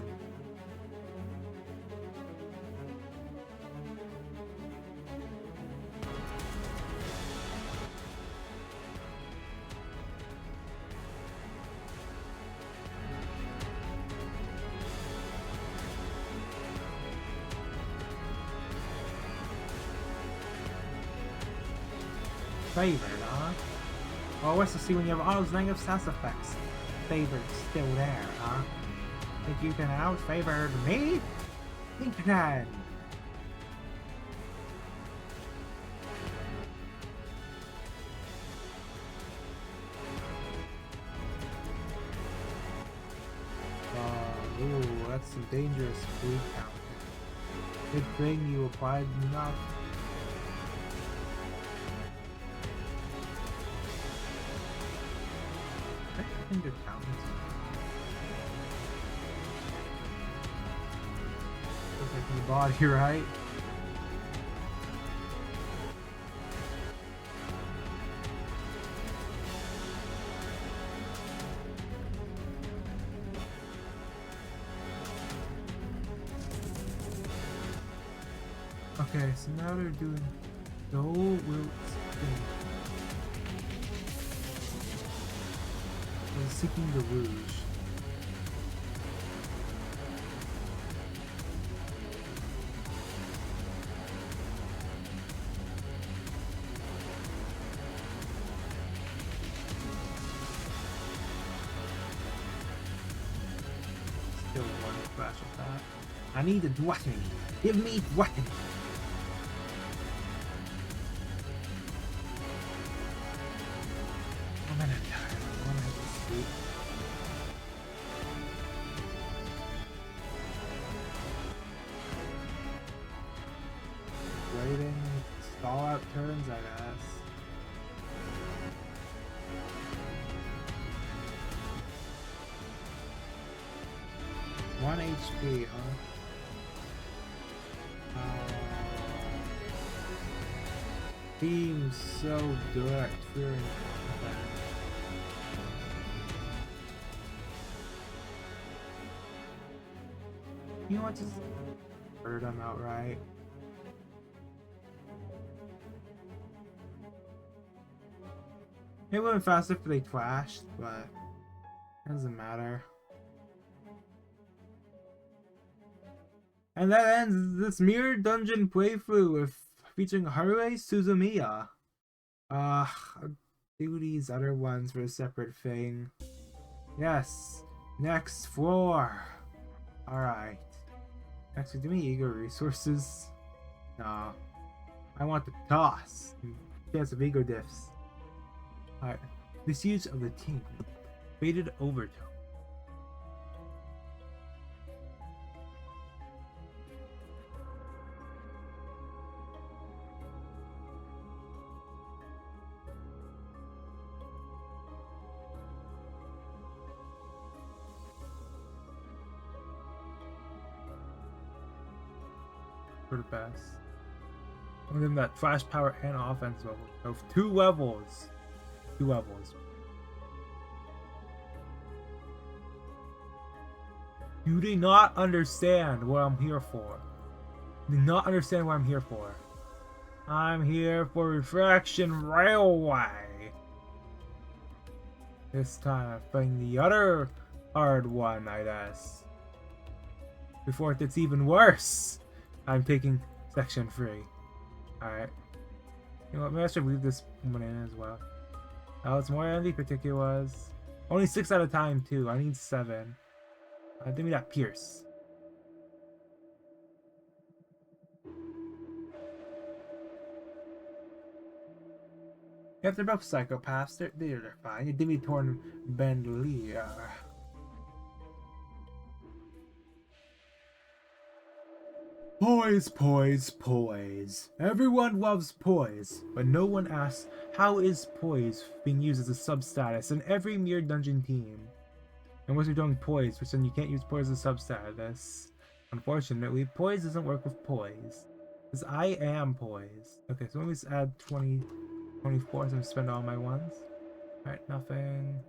Speaker 1: Favored, huh? Oh, what's to see when you have all those negative stats effects? Favored still there, huh? Think you can out-favor me? Think you can! Ooh, that's some dangerous food count. Good thing you applied enough. Into towns. Looks like the body, right? Okay, so now they're doing Dole Wilt's thing. Seeking the Rouge. Still one flash of that. I need a Dwatting. Give me Dwatting. Waiting, stall out turns, I guess. One HP, huh? Seems so direct. You know what? Just murder them outright. It would have been faster if they clashed, but it doesn't matter. And that ends this mirror dungeon playthrough with featuring Haruhi Suzumiya. I'll do these other ones for a separate thing. Yes, next floor. Alright. Next, do me ego resources. No. I want the toss. Chance of ego diffs. Alright. Misuse of the team. Faded overtone. For the best. And then that flash power and offense level. So 2 levels. 2 levels. You do not understand what I'm here for. You do not understand what I'm here for. I'm here for Refraction Railway. This time I'm playing the other hard one, I guess. Before it gets even worse, I'm taking section 3. Alright. You know what, maybe I should leave this one in as well. Oh, it's more than the particular was. Only 6 at a time, too. I need 7. Give me that Pierce. Yeah, they're both psychopaths. They're fine. You give me Torn Bandolier. Poise, poise, poise. Everyone loves poise, but no one asks how is poise being used as a sub-status in every Mirror Dungeon team. Unless you're doing poise, which then you can't use poise as a sub-status. Unfortunately, poise doesn't work with poise. Because I am poise. Okay, so let me just add 20, 24 so I spend all my ones. Alright, nothing.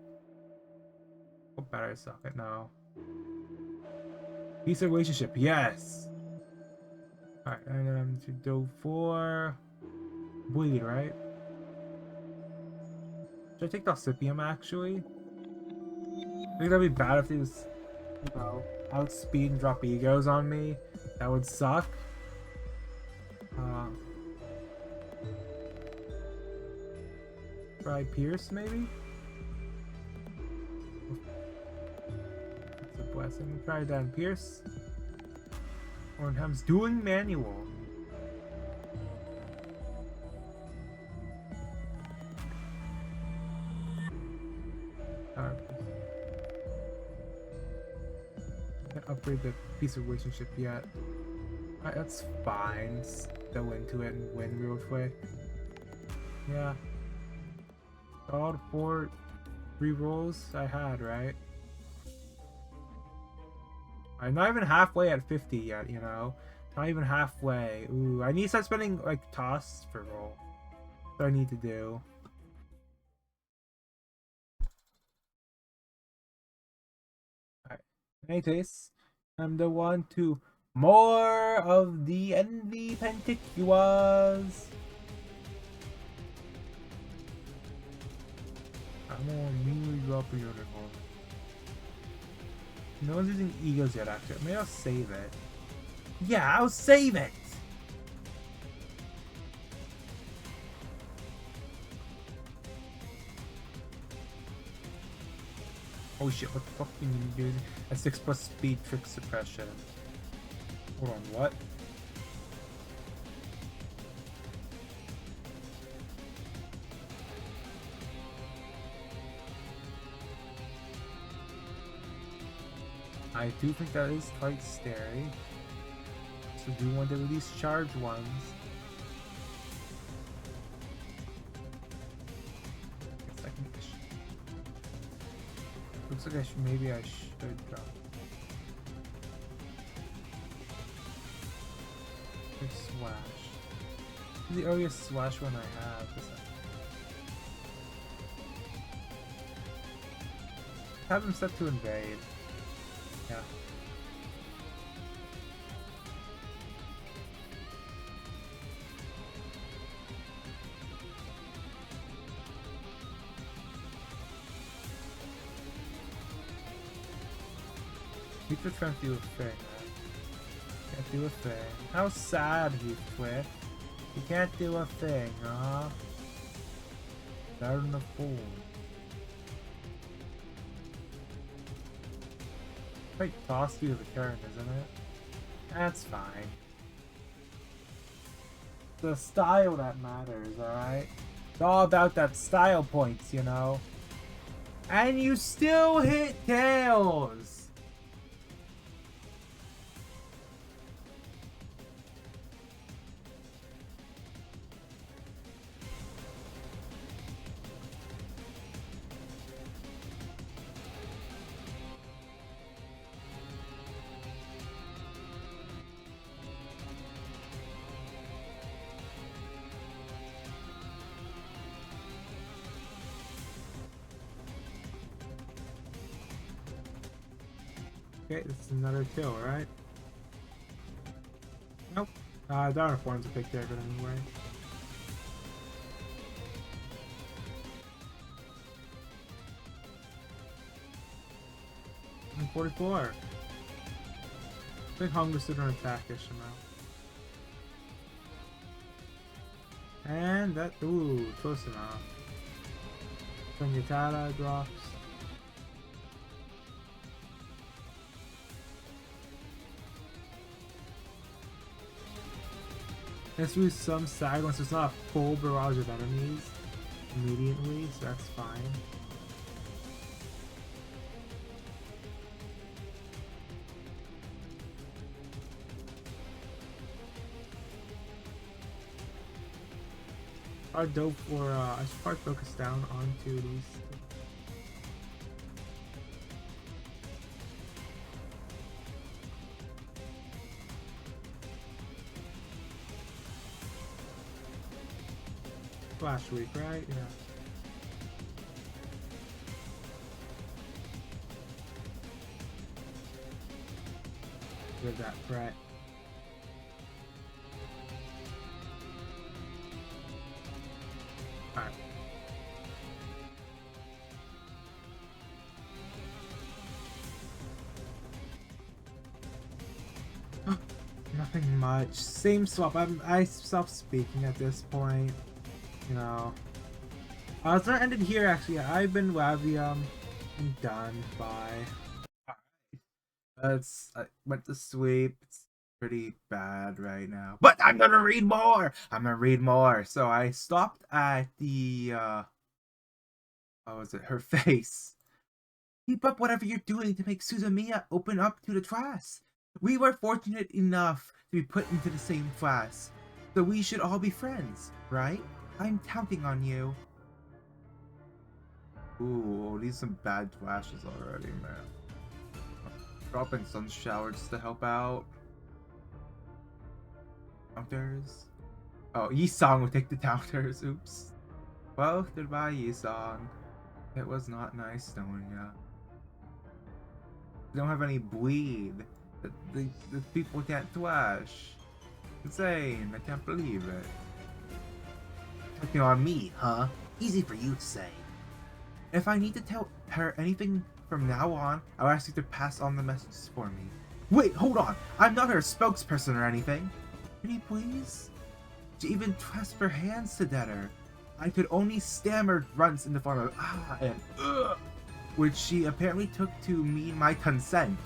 Speaker 1: Oh, battery socket now. Peace of relationship, yes! Alright, and then I'm to do 4 bleed, right? Should I take the Alcipium actually? I think that'd be bad if they just, you know, outspeed and drop egos on me. That would suck. Try Pierce, maybe? That's a blessing. Try Dan Pierce. Ornham's doing manual. Can't upgrade the piece of relationship yet. Alright, that's fine. Just go into it and win real quick. Yeah. All the 4 rerolls I had, right? I'm not even halfway at 50 yet, you know? Not even halfway. Ooh, I need to start spending, like, toss for roll. That's what I need to do. Alright. In any case, I'm the one to more of the envy penticuas. I'm gonna immediately drop a unicorn. No one's using egos yet, actually. Maybe I'll save it. Yeah, I'll save it! Oh shit, what the fuck do you need to do? A 6+ speed trick suppression. Hold on, what? I do think that is quite scary. So do want to release charge ones. Looks like maybe I should drop. Big splash. The earliest slash one I have. Have him set to invade. Yeah. He's just trying to do a thing, man. Can't do a thing. How sad, Heathcliff. You can't do a thing, huh? Better than a fool. Quite costly of a turn, isn't it? That's fine. The style that matters, alright? It's all about that style points, you know? And you still hit tails! Okay, this is another kill, right? Nope. Daughter forms a big target anyway. And 44. Big hunger stood on attack-ish amount. And that, ooh, close enough. Senyatada drops. Let's use some side once there's not a full barrage of enemies immediately, so that's fine. Our dope for I should probably focus down onto these. Flash week, right? Yeah. With that threat. Alright. Nothing much. Same swap. I stopped speaking at this point. You know, it's not ended here actually. I've been Lavium and done by. I went to sleep. It's pretty bad right now, but I'm gonna read more. I'm gonna read more. So I stopped at the what was it? Her face. Keep up whatever you're doing to make Suzumiya open up to the class. We were fortunate enough to be put into the same class, so we should all be friends, right? I'm counting on you. Ooh, these some bad flashes already, man. Dropping sun shower just to help out. Counters. Oh, Yisong will take the counters. Oops. Well, goodbye, Yisong. It was not nice knowing ya. We don't have any bleed. The people can't flash. Insane. I can't believe it. Talking on me, huh? Easy for you to say. If I need to tell her anything from now on, I'll ask you to pass on the messages for me. Wait, hold on! I'm not her spokesperson or anything! Can you please? She even clasped her hands to her. I could only stammer grunts in the form of ah and ugh, which she apparently took to mean my consent.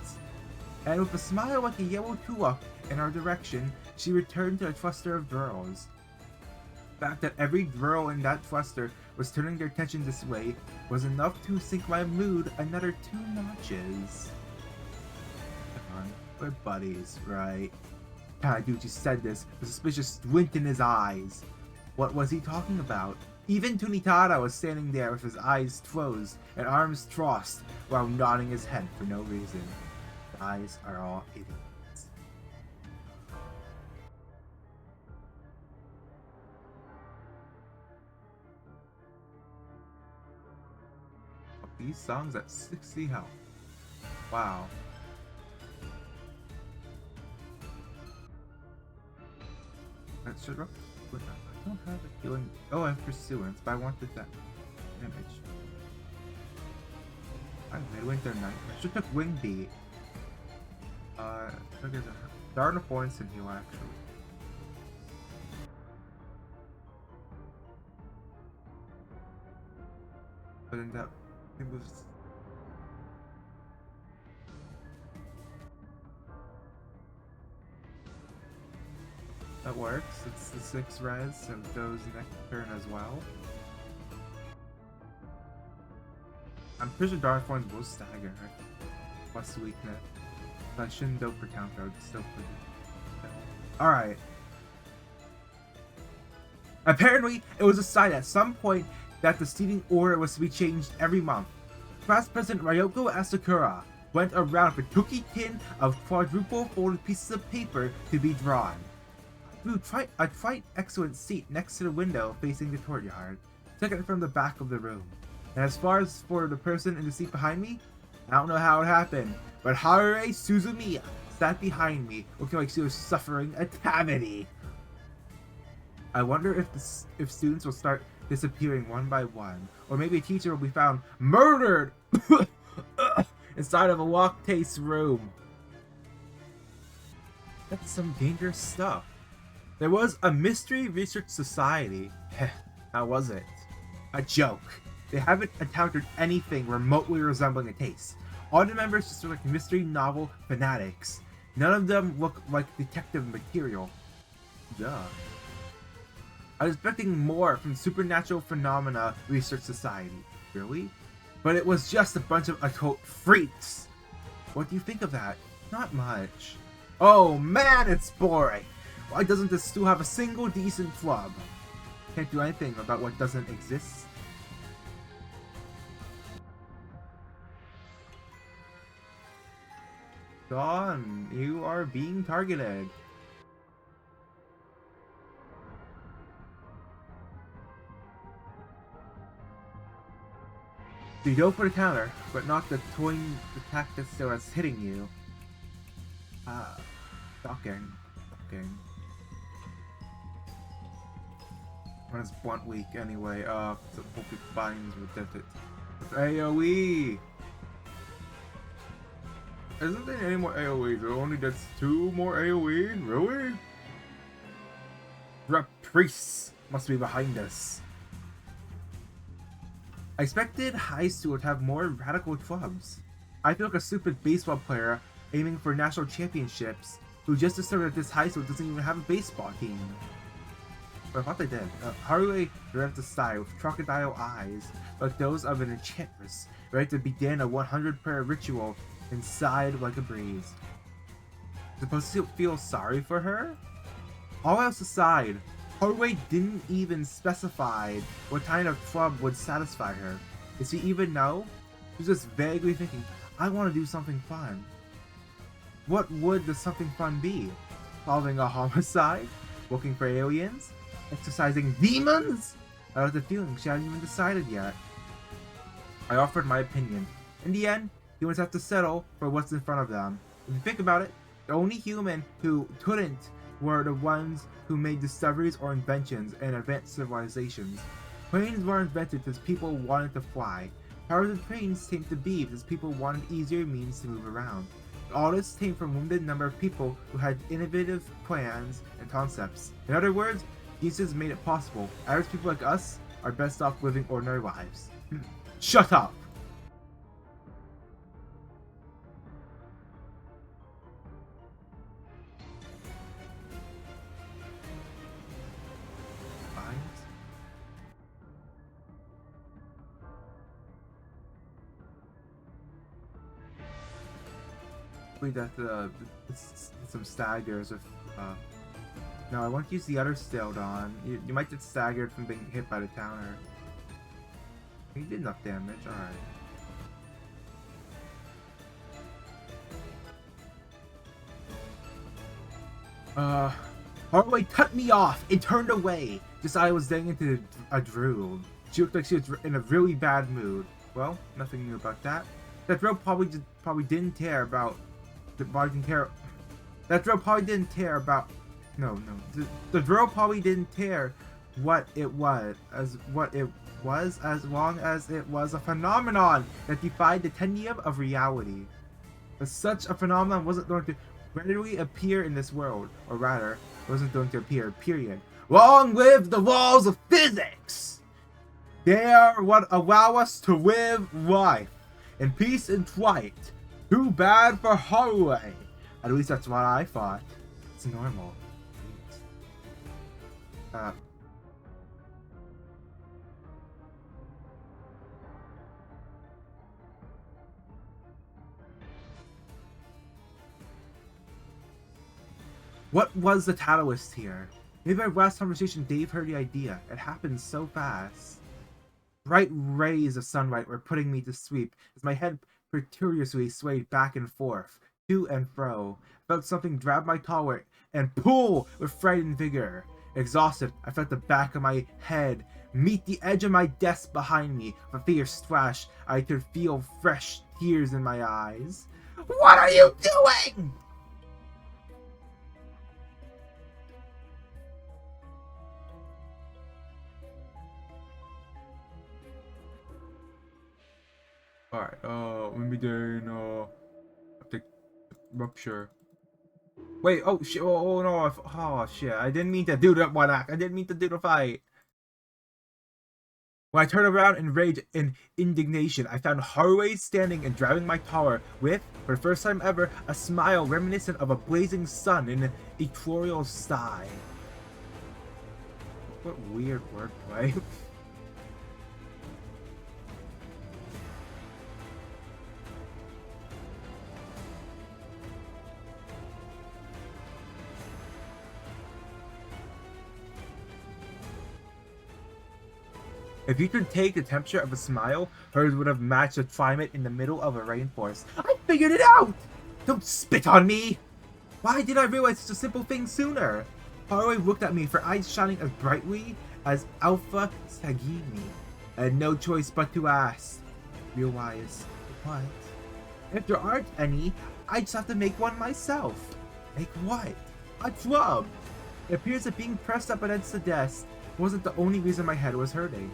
Speaker 1: And with a smile like a yellow tulip in our direction, she returned to a cluster of girls. The fact that every girl in that cluster was turning their attention this way was enough to sink my mood another 2 notches. Come on, we're buddies, right? Tadaguchi said this with a suspicious squint in his eyes. What was he talking about? Even Tunitada was standing there with his eyes closed and arms crossed while nodding his head for no reason. Guys are all idiots. these songs at 60 health. Wow. That should rock. I don't have a healing. Oh, I have Pursuance, but I wanted that image. I Midwinter Night. I should took Wing Beat. Look at that. Darn of Points in heal actually. But in that, it was. That works. It's the 6 res and goes next turn as well. I'm pretty sure Dark Forms will stagger. Plus weakness. But I shouldn't go for counter. It's still pretty. Alright. Apparently, it was decided at some point that the seating order was to be changed every month. Class President Ryoko Asakura went around with a cookie tin of quadruple folded pieces of paper to be drawn. A quite excellent seat next to the window facing the courtyard, took it from the back of the room. And as far as for the person in the seat behind me, I don't know how it happened, but Haruhi Suzumiya sat behind me, looking like she was suffering a cavity. I wonder if students will start disappearing one by one, or maybe a teacher will be found murdered inside of a lock-case room. That's some dangerous stuff. There was a Mystery Research Society. How was it? A joke. They haven't encountered anything remotely resembling a case. All the members just look like mystery novel fanatics. None of them look like detective material. Duh. I was expecting more from Supernatural Phenomena Research Society. Really? But it was just a bunch of occult freaks. What do you think of that? Not much. Oh man, it's boring. Why doesn't this still have a single decent club? Can't do anything about what doesn't exist. Dawn, you are being targeted. So you go for the counter, but not the toying the cactus that's hitting you. Shocking. When it's blunt weak anyway, so hope it binds with it. With AoE! Isn't there any more AoEs? It only does 2 more AoE? Really? The priests must be behind us. I expected high school to have more radical clubs. I feel like a stupid baseball player aiming for national championships who just discovered that this high school doesn't even have a baseball team. But I thought they did. Haruhi read the side with crocodile eyes, like those of an enchantress, ready to begin a 100 prayer ritual and sighed like a breeze. Supposed to feel sorry for her? All else aside, Haruhi didn't even specify what kind of club would satisfy her. Did she even know? She was just vaguely thinking, I want to do something fun. What would the something fun be? Solving a homicide? Looking for aliens? Exercising demons? I had the feeling she hadn't even decided yet. I offered my opinion. In the end, humans have to settle for what's in front of them. If you think about it, the only human who couldn't were the ones who made discoveries or inventions in advanced civilizations. Planes were invented because people wanted to fly. Cars and trains came to be because people wanted easier means to move around. All this came from a limited number of people who had innovative plans and concepts. In other words, geniuses made it possible. Average people like us are best off living ordinary lives. Shut up! That some staggers if no, I want to use the other Stilled on. You might get staggered from being hit by the counter. He did enough damage, alright. Haruhi cut me off and turned away just as I was getting into a drool. She looked like she was in a really bad mood. Well, nothing new about that. That drill probably didn't care about. That drill probably didn't care about. No. The drill probably didn't care what it was as long as it was a phenomenon that defied the tenuum of reality. But such a phenomenon wasn't going to readily appear in this world, or rather, wasn't going to appear, period. Long live the laws of physics! They are what allow us to live life in peace and quiet. Too bad for Haruhi. At least that's what I thought. It's normal. What was the catalyst here? Maybe our last conversation Dave heard the idea. It happened so fast. Bright rays of sunlight were putting me to sleep as my head precariously swayed back and forth, to and fro. I felt something grab my collar and pull with frightened vigor. Exhausted, I felt the back of my head meet the edge of my desk behind me. With a fierce flash, I could feel fresh tears in my eyes. What are you doing? Alright, let me do, the rupture. Wait, oh shit, oh no, oh shit, I didn't mean to do that one act, I didn't mean to do the fight. When I turned around in rage and indignation, I found Haruhi standing and driving my car with, for the first time ever, a smile reminiscent of a blazing sun in an ethereal sky. What weird wordplay. If you could take the temperature of a smile, hers would have matched the climate in the middle of a rainforest. I figured it out! Don't spit on me! Why did I realize such a simple thing sooner? Haruhi looked at me, her eyes shining as brightly as Alpha Sagimi. I had no choice but to ask. Realize what? If there aren't any, I just have to make one myself. Make what? A club! It appears that being pressed up against the desk wasn't the only reason my head was hurting.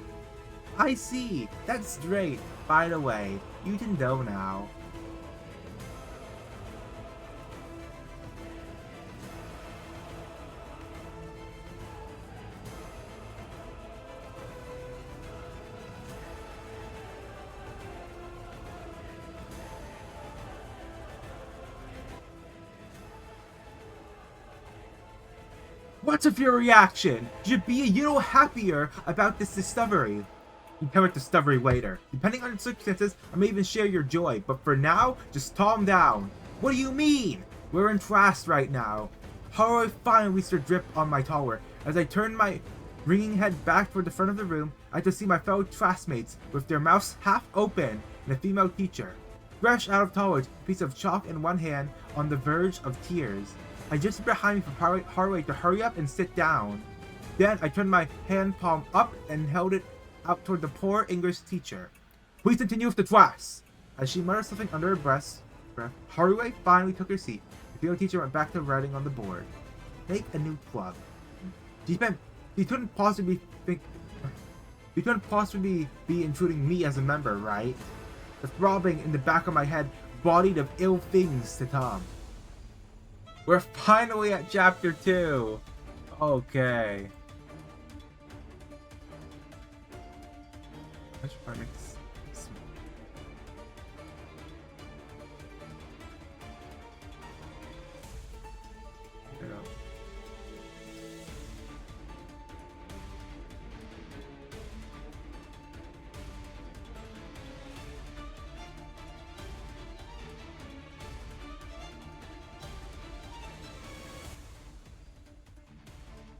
Speaker 1: I see! That's great! By the way, you can go now. What's of your reaction? You should be a little happier about this discovery. You can have a discovery later. Depending on the circumstances, I may even share your joy, but for now, just calm down. What do you mean? We're in class right now. Haruhi finally released her grip on my collar. As I turned my ringing head back toward the front of the room, I could see my fellow classmates with their mouths half open and a female teacher. Fresh out of college, a piece of chalk in one hand, on the verge of tears. I just stood behind me for Haruhi to hurry up and sit down. Then I turned my hand palm up and held it out toward the poor English teacher. Please continue with the class. As she muttered something under her breath, Haruhi finally took her seat. The female teacher went back to writing on the board. Make a new club. She couldn't possibly be including me as a member, right? The throbbing in the back of my head bodied of ill things to come. We're finally at chapter 2. Okay. I should probably make this small. There we go.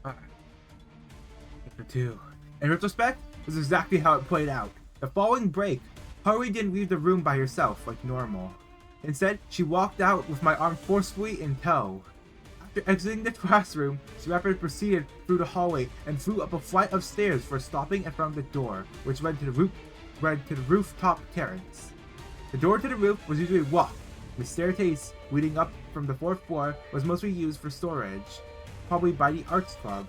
Speaker 1: Alright. Chapter 2. In retrospect, this is exactly how it played out. The following break, Haruhi didn't leave the room by herself like normal. Instead, she walked out with my arm forcefully in tow. After exiting the classroom, she rapidly proceeded through the hallway and flew up a flight of stairs before stopping in front of the door, which led to led to the rooftop terrace. The door to the roof was usually locked. The staircase leading up from the 4th floor was mostly used for storage, probably by the Arts Club.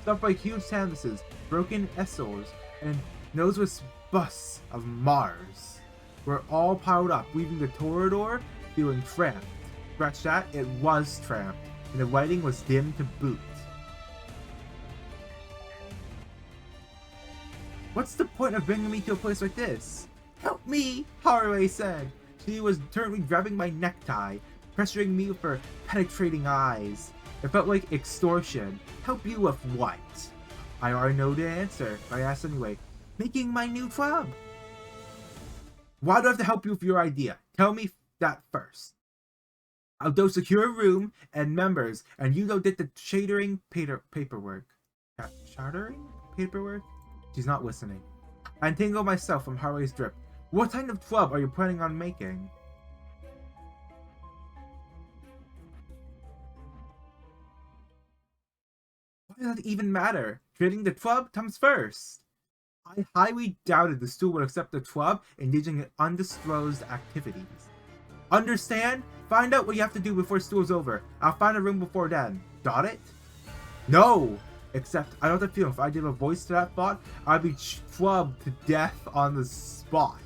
Speaker 1: Stuff like huge canvases, broken easels, and noseless busts of Mars were all piled up, leaving the corridor feeling cramped. Scratch that, it was cramped, and the lighting was dim to boot. What's the point of bringing me to a place like this? Help me, Haruhi said. She was currently grabbing my necktie, pressuring me with her penetrating eyes. It felt like extortion. Help you with what? I already know the answer, but I asked anyway. Making my new club. Why do I have to help you with your idea? Tell me that first. I'll go secure a room and members, and you go get the shadering paperwork. Shadering paperwork? She's not listening. I untangle myself from Haruhi's grip. What kind of club are you planning on making? Why does that even matter? Creating the club comes first. I highly doubted the school would accept the club engaging in undisclosed activities. Understand? Find out what you have to do before school's over. I'll find a room before then. Got it? No! Except, I don't have the feeling if I gave a voice to that thought, I'd be clubbed to death on the spot.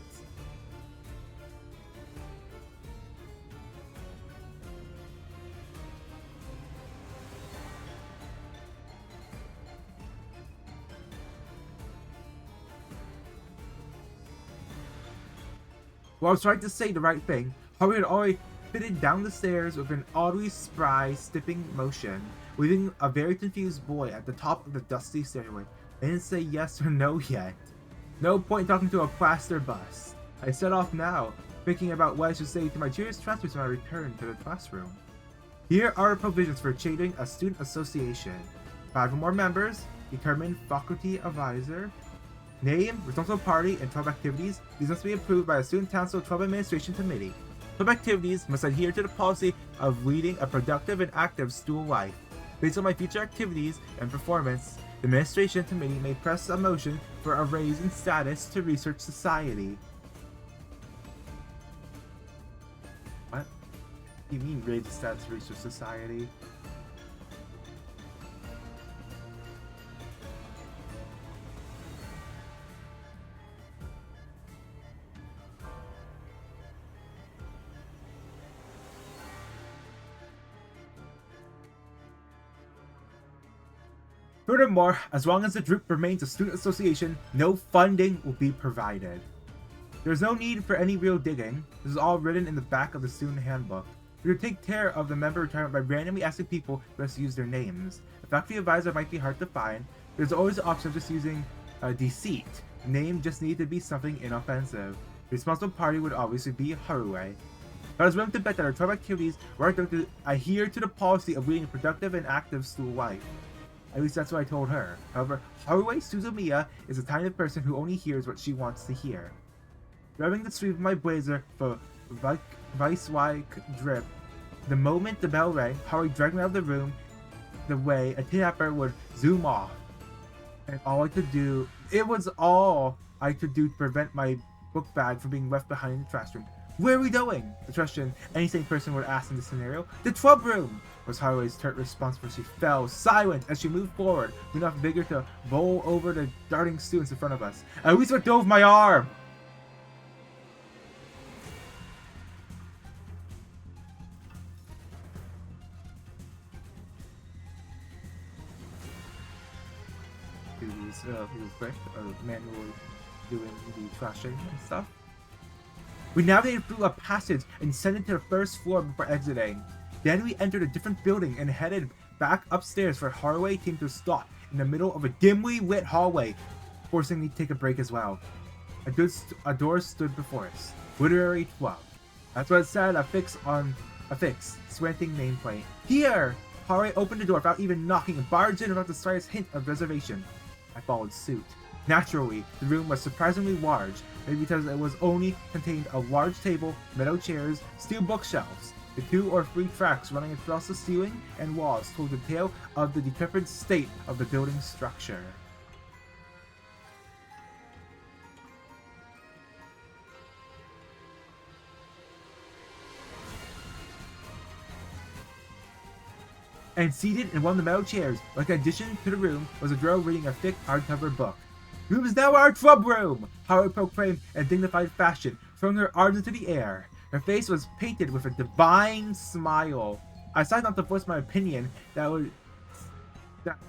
Speaker 1: While I was trying to say the right thing, Haruhi had already fitted down the stairs with an oddly spry, stepping motion, leaving a very confused boy at the top of the dusty stairway. I didn't say yes or no yet. No point talking to a plaster bust. I set off now, thinking about what I should say to my curious classmates when I return to the classroom. Here are the provisions for chairing a student association. 5 or more members, determined faculty advisor, name, responsible party, and club activities. These must be approved by a student council club administration committee. Club activities must adhere to the policy of leading a productive and active school life. Based on my future activities and performance, the administration committee may press a motion for a raise in status to research society. What? Do you mean raise the status to research society? Furthermore, as long as the group remains a student association, no funding will be provided. There is no need for any real digging. This is all written in the back of the student handbook. We will take care of the member retirement by randomly asking people to just use their names. A faculty advisor might be hard to find. There's always the option of just using deceit. The name just needs to be something inoffensive. The responsible party would obviously be Haruhi. But I was willing to bet that our club activities were going to adhere to the policy of leading a productive and active school life. At least that's what I told her. However, Haruhi Suzumiya is the kind of person who only hears what she wants to hear. Grabbing the sleeve of my blazer for vice-like drip, the moment the bell rang, Haruhi dragged me out of the room the way a kidnapper would zoom off. And it was all I could do to prevent my book bag from being left behind in the classroom. Where are we going? The question any sane person would ask in this scenario. The club room! Was Haruhi's curt response, for she fell silent as she moved forward, enough vigor to bowl over the darting students in front of us. At least let go of my arm! Do these real quick, manually doing the flashing and stuff. We navigated through a passage and descended to the first floor before exiting. Then we entered a different building and headed back upstairs where Haruhi came to a stop in the middle of a dimly lit hallway, forcing me to take a break as well. A door stood before us. Literary Club. That's what it said, a fixed slanting nameplate. Here! Haruhi opened the door without even knocking and barged in without the slightest hint of reservation. I followed suit. Naturally, the room was surprisingly large, maybe because it was only contained a large table, metal chairs, steel bookshelves. The 2 or 3 tracks running across the ceiling and walls told the tale of the decrepit state of the building's structure. And seated in one of the metal chairs, like an addition to the room, was a girl reading a thick hardcover book. "Room is now our club room!" Haruhi proclaimed in dignified fashion, throwing her arms into the air. Her face was painted with a divine smile. I decided not to voice my opinion that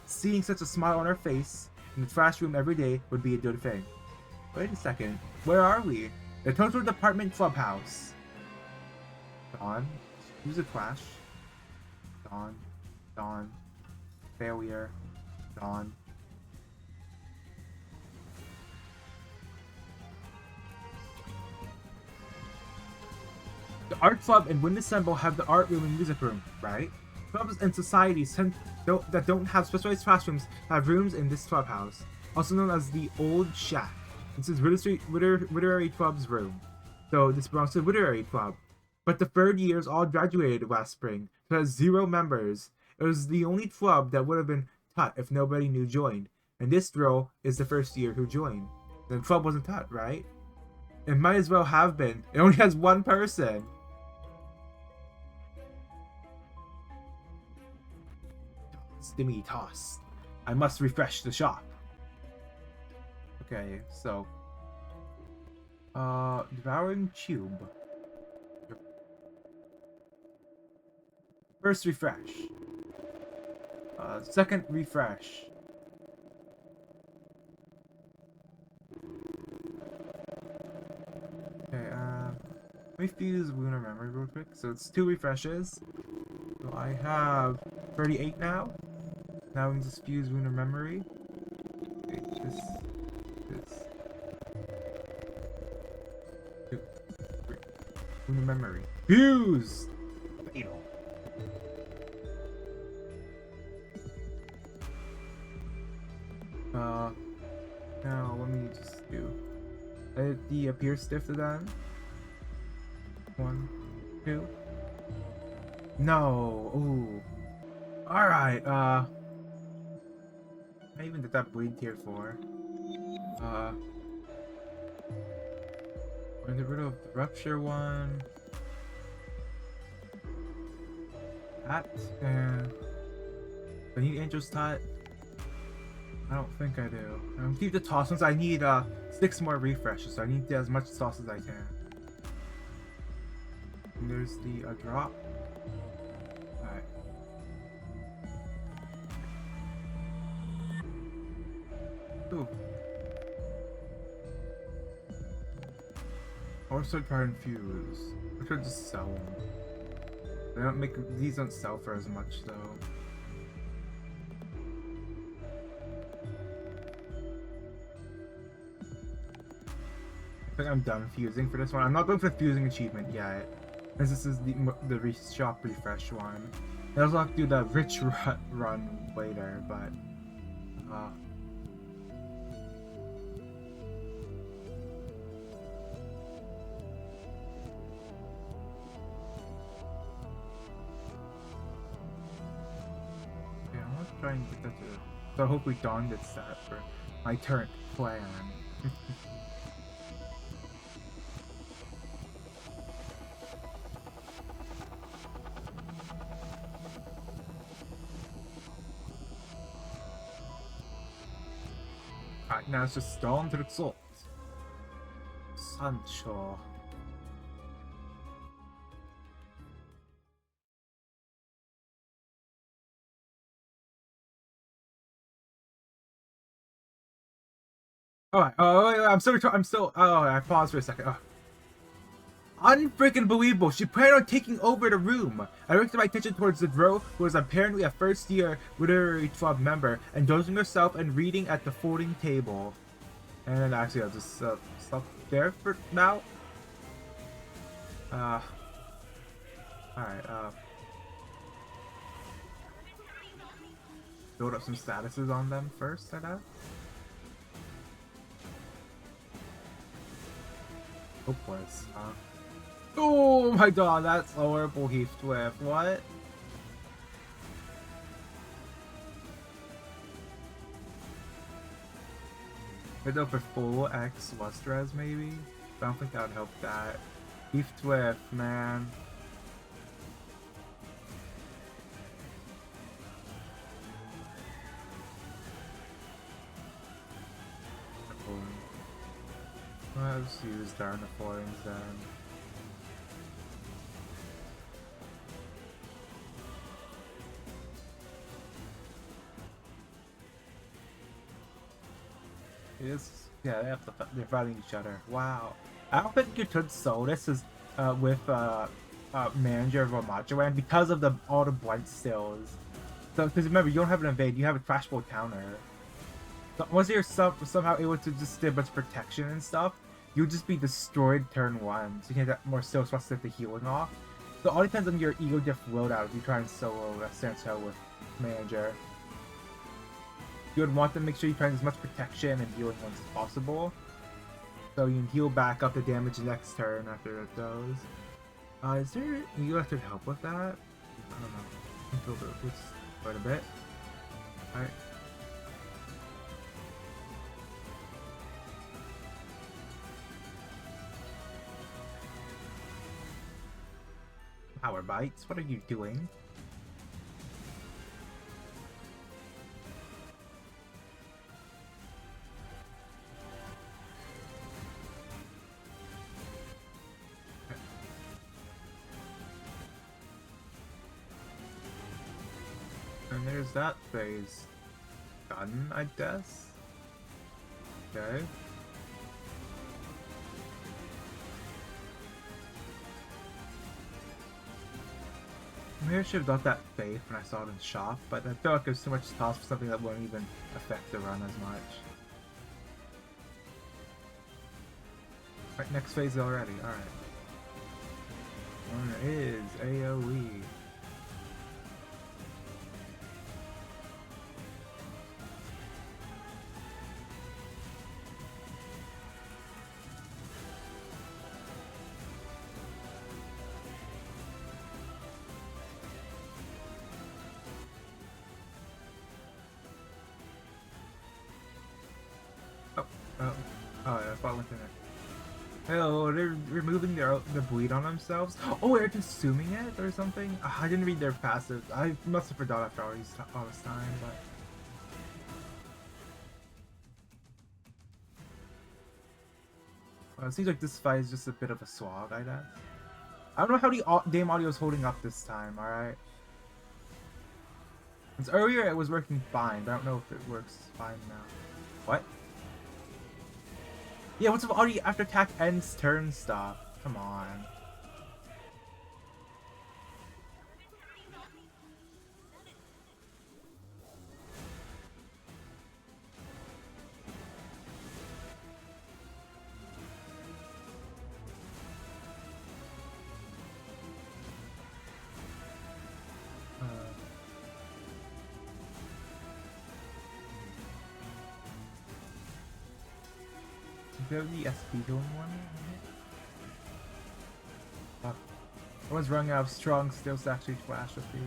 Speaker 1: seeing such a smile on her face in the trash room every day would be a good thing. Wait a second, where are we? The Total Department Clubhouse. Dawn. Use a clash. Dawn. Dawn. Failure. Dawn. The art club and Wind Assemble have the art room and music room, right? Clubs and societies that don't have specialized classrooms have rooms in this clubhouse, also known as the Old Shack. This is Literary Club's room, so this belongs to the Literary Club. But the third years all graduated last spring, so it has 0 members. It was the only club that would have been taught if nobody new joined, and this girl is the first year who joined. The club wasn't taught, right? It might as well have been. It only has 1 person. Stimmy toss. I must refresh the shop. Okay, so devouring tube. First refresh. Second refresh. Okay, let me fuse Lunar Memory real quick. So it's 2 refreshes. So I have 38 now. Now we can just fuse Lunar Memory. Okay, this. 2, 3. Lunar Memory. Fused! Fatal. Now let me just do. Let the appear stiff to them. 1, 2. No. Ooh. Alright, I even did that bleed tier 4. I'm gonna get rid of the rupture one. That, and I need Angel's Tot. I don't think I do. I'm gonna keep the toss since I need 6 more refreshes, so I need as much sauce as I can. And there's the drop. Alright. Ooh. Or should I try and fuse? I should just sell them. They don't make these don't sell for as much though. I think I'm done fusing for this one. I'm not going for the fusing achievement yet, since this is the shop refresh one. I also have to do the rich run later, but yeah, I'm gonna try and get that to. So hopefully Dawn gets that for my current plan. Alright, now it's just Dawn to the result. Sancho. Alright, I'm still, I paused for a second. Unfreaking believable, she planned on taking over the room. I directed my attention towards the girl who was apparently a first-year literary club member, indulging herself and reading at the folding table. And then actually I'll just stop there for now. Alright, build up some statuses on them first, I guess. Hopeless, oh my god, that's horrible, Heathcliff. What? I'd go for full X Lustrez maybe? I don't think that would help that. Heathcliff, man. Let's use Darnafoins then. Yeah, they're fighting each other. Wow. I don't think you could solve this is with manager of Masquerade because of all the blight stills. So because remember you don't have an evade, you have a crashable counter. So once you're somehow able to just stay a bunch of protection and stuff, you'll just be destroyed turn 1. So you can get more still spots to get the healing off. So it all depends on your ego diff loadout if you try and solo Sancho with manager. You would want to make sure you try as much protection and healing ones as possible. So you can heal back up the damage next turn after it goes. Is there you have to help with that? I don't know. I can feel the roots quite a bit. Alright. Power bites, what are you doing? And there's that phase. Gun, I guess? Okay. Maybe I should have got that faith when I saw it in shop, but I feel like there's too much toss for something that won't even affect the run as much. Alright, next phase already, alright. One is AoE. Oh, yeah, I thought I went in there. Oh, they're removing the bleed on themselves. Oh, they're consuming it or something. I didn't read their passive. I must have forgot after all this time, but it seems like this fight is just a bit of a swag, I guess. I don't know how the game audio is holding up this time. All right. Because earlier it was working fine, but I don't know if it works fine now. What? Yeah, what's with all the after attack ends turn stuff? Come on. Do you have the SP going one? Fuck. I was running out of strong still actually flash with you.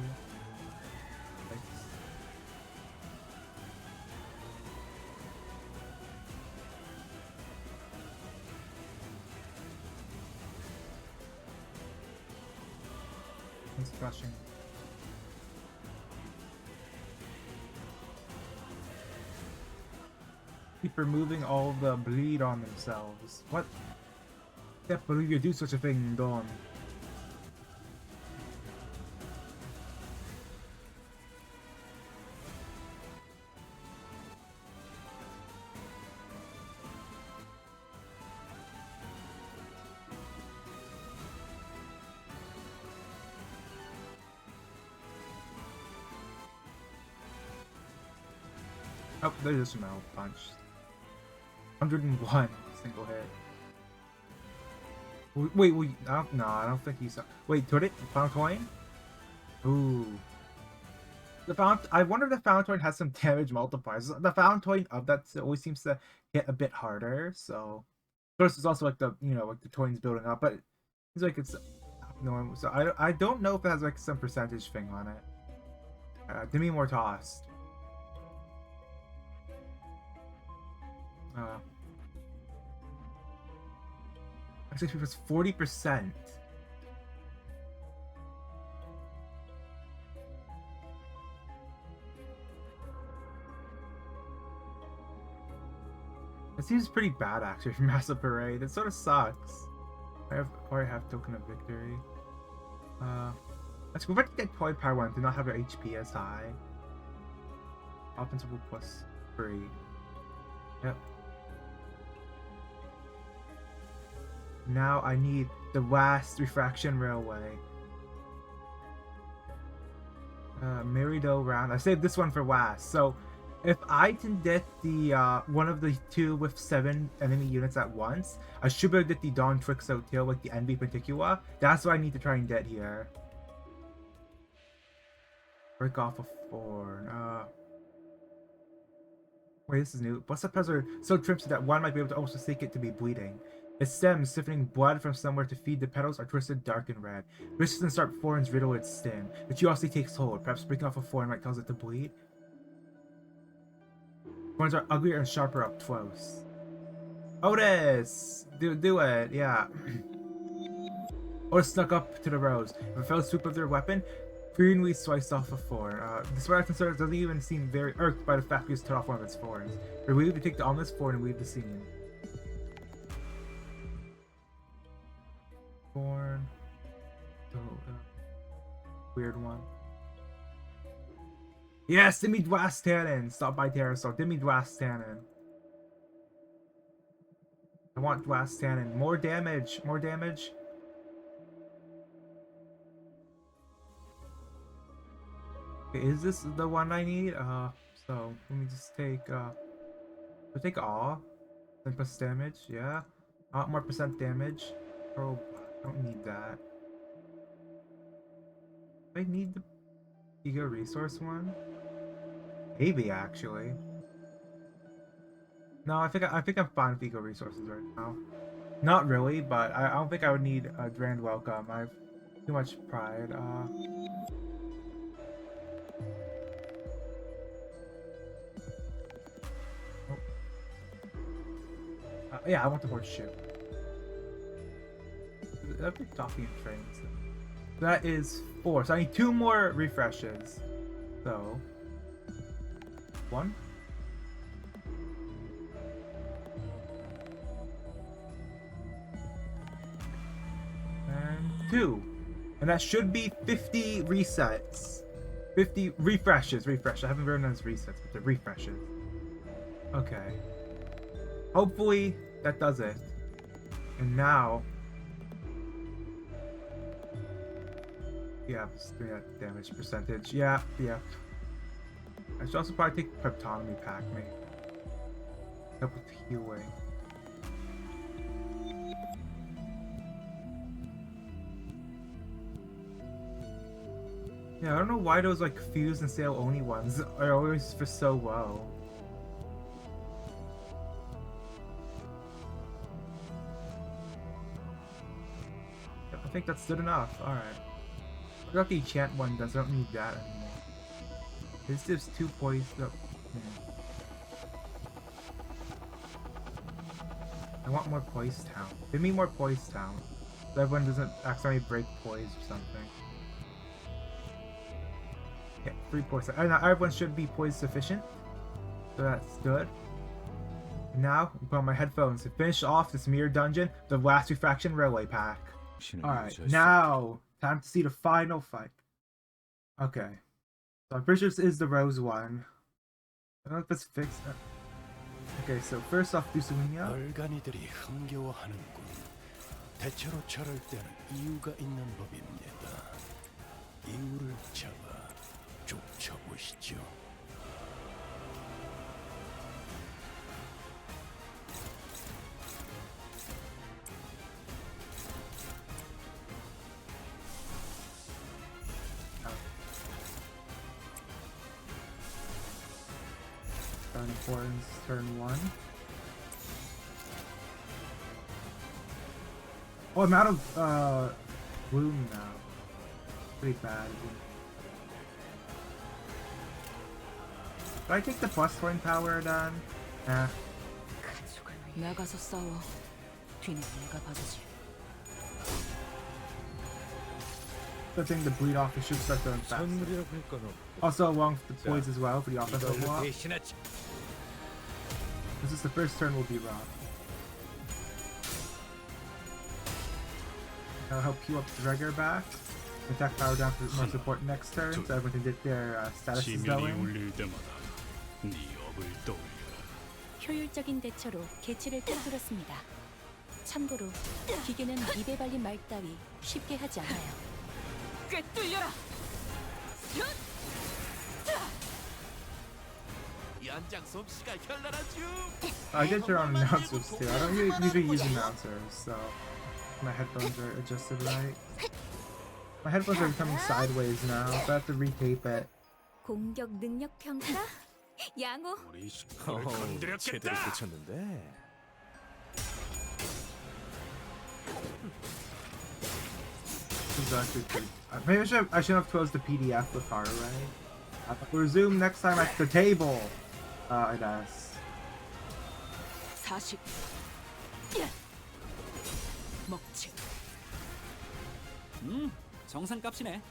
Speaker 1: He's flashing. Keep removing all the bleed on themselves. What? I can't believe you do such a thing, Dawn. Oh, there's just a metal punch. 101 single hit. Wait, no, I don't think he saw. Wait, did it? Found coin? Ooh. I wonder if the found coin has some damage multipliers. The found coin of that always seems to hit a bit harder, so. Of course, it's also like like the coins building up, but it's like it's no. So I don't know if it has like some percentage thing on it. Give me more tossed. Actually, it was 40%. It seems pretty bad actually for Masquerade. It sort of sucks. I have Token of Victory. Let's go back to get Toy Power 1 to not have your HP as high. Offensive plus 3. Yep. Now I need the last Refraction Railway. Merido round. I saved this one for last. So if I can get the one of the 2 with 7 enemy units at once, I should be able to get the Dawn Trixo tail like the NB Particular. That's what I need to try and get here. Break off a 4. Wait, this is new. Blessed Pez are so trimmed that one might be able to also seek it to be bleeding. Its stems, siphoning blood from somewhere to feed the petals, are twisted dark and red. Vicious and sharp thorns riddle its stem. The curiosity takes hold. Perhaps breaking off a thorn might cause it to bleed. Thorns are uglier and sharper up close. Otis! Do it, yeah. Otis snuck up to the rose. With a fell swoop of their weapon, prudently sliced off a thorn. Despite our concerns, doesn't even seem very irked by the fact we just cut off one of its thorns. Relieved to take the ominous thorn and leave the scene. Thorn. So, weird one. Yes, Demi Dwast Tannin! Stop by Terrasol. Demi Dwast Tannin. I want Dwast Tannin. More damage! More damage! Okay, is this the one I need? So, let me just take, we'll take all. Then plus damage, yeah. More percent damage. Oh, I don't need that. Do I need the Ego Resource one? Maybe, actually. No, I think I'm fine with Ego Resources right now. Not really, but I don't think I would need a Grand Welcome. I have too much pride. Yeah, I want the horseshoe. That'd be talking and trains. That is 4. So I need 2 more refreshes. So 1. And 2. And that should be 50 resets. 50 refreshes. Refresh. I haven't written those resets, but the refreshes. Okay. Hopefully that does it. And now, yeah, just doing that damage percentage. Yeah. I should also probably take Kryptonomy Pack, maybe. Help with healing. Yeah, I don't know why those like fuse and sale only ones are always for so low. I think that's good enough. Alright. I forgot the enchant one does. I don't need that anymore. This gives 2 poise. Oh. I want more poise town. Give me more poise town. So everyone doesn't accidentally break poise or something. Yeah, 3 poise. Now everyone should be poise sufficient. So that's good. Now, I put on my headphones to finish off this mirror dungeon, the last Refraction Railway Pack. Alright, now, time to see the final fight. Okay. So I'm pretty sure this is the Rose one. I don't know if it's fixed. Okay, so first off, Suzumiya.
Speaker 2: 얼간이들이 흥겨워하는군. 대체로 저럴 때는 이유가 있는 법입니다. 이유를 잡아 쫓아보시죠.
Speaker 1: Horns turn 1. Oh, I'm out of bloom now. Pretty bad. Did I take the plus 1 power then? Nah.
Speaker 3: 나가서 싸워. 뒤는 내가 받으지.
Speaker 1: Good thing the bleed off should start going fast. Also along with the poise as well for the offensive block. This is the first turn will be rough. I'll help you up Dregger back. Attack power down for more support next turn, so everyone can get their statuses
Speaker 2: 지면이
Speaker 1: going.
Speaker 2: 울릴 때마다 네 업을 떠올려라.
Speaker 4: 효율적인 대처로 개체를 꿰뚫었습니다. 참고로 기계는 입에 발린 말 따위 쉽게 하지 않아요.
Speaker 3: 꿰뚫려라.
Speaker 2: 연장 솜씨가 현란하죠.
Speaker 1: I get your own announcers too. I don't usually use announcers, so my headphones are adjusted right. My headphones are becoming sideways now, so I have to retape it.
Speaker 4: 공격 능력 평가? 양호.
Speaker 2: 우리 식구를 건드렸겠다.
Speaker 5: 제대로 붙였는데.
Speaker 1: This is actually pretty. Maybe I should have closed the PDF with Haruhi. Resume next time at the table. I guess.
Speaker 3: 40. 먹지.
Speaker 6: 정상값이네.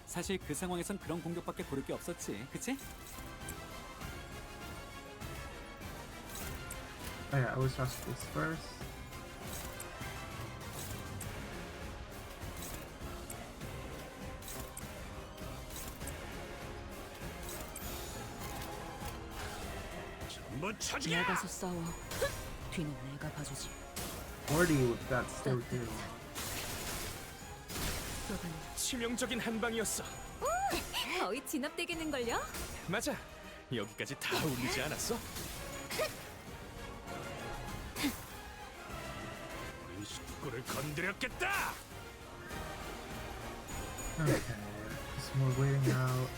Speaker 6: 사실 그 상황에선 그런 공격밖에 고를 게 없었지, 그치?
Speaker 1: Oh yeah, I always trust this first.
Speaker 2: 뭐 찾게.
Speaker 3: 나가서 싸워. 뒤는 내가 봐주지.
Speaker 1: 40 with that still too.
Speaker 5: 치명적인 한 방이었어.
Speaker 4: 거의 진압되겠는걸요?
Speaker 5: 맞아. 여기까지 다 울리지 않았어?
Speaker 2: 우리 식구를 건드렸겠다.
Speaker 1: Okay, some more waiting out.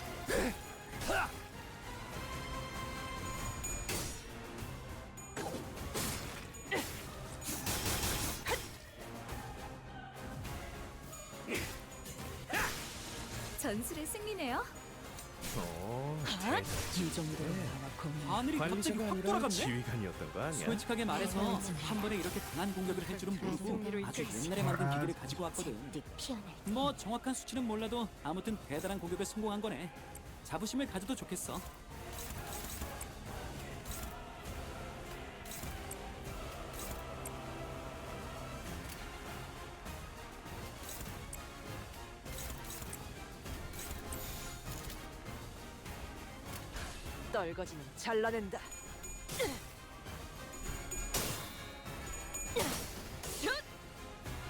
Speaker 4: 전술의 승리네요.
Speaker 3: 이 정도로 나만큼
Speaker 6: 하늘이 갑자기
Speaker 5: 관리자가
Speaker 6: 확
Speaker 5: 아니라
Speaker 6: 돌아갔네?
Speaker 5: 지휘관이었던 거 아니야?
Speaker 6: 솔직하게 말해서 한 번에 이렇게 강한 공격을 할 줄은 모르고 아주 옛날에 만든 기계를 가지고 왔거든. 뭐 정확한 수치는 몰라도 아무튼 대단한 공격에 성공한 거네. 자부심을 가져도 좋겠어.
Speaker 3: 떨거지는 잘라낸다.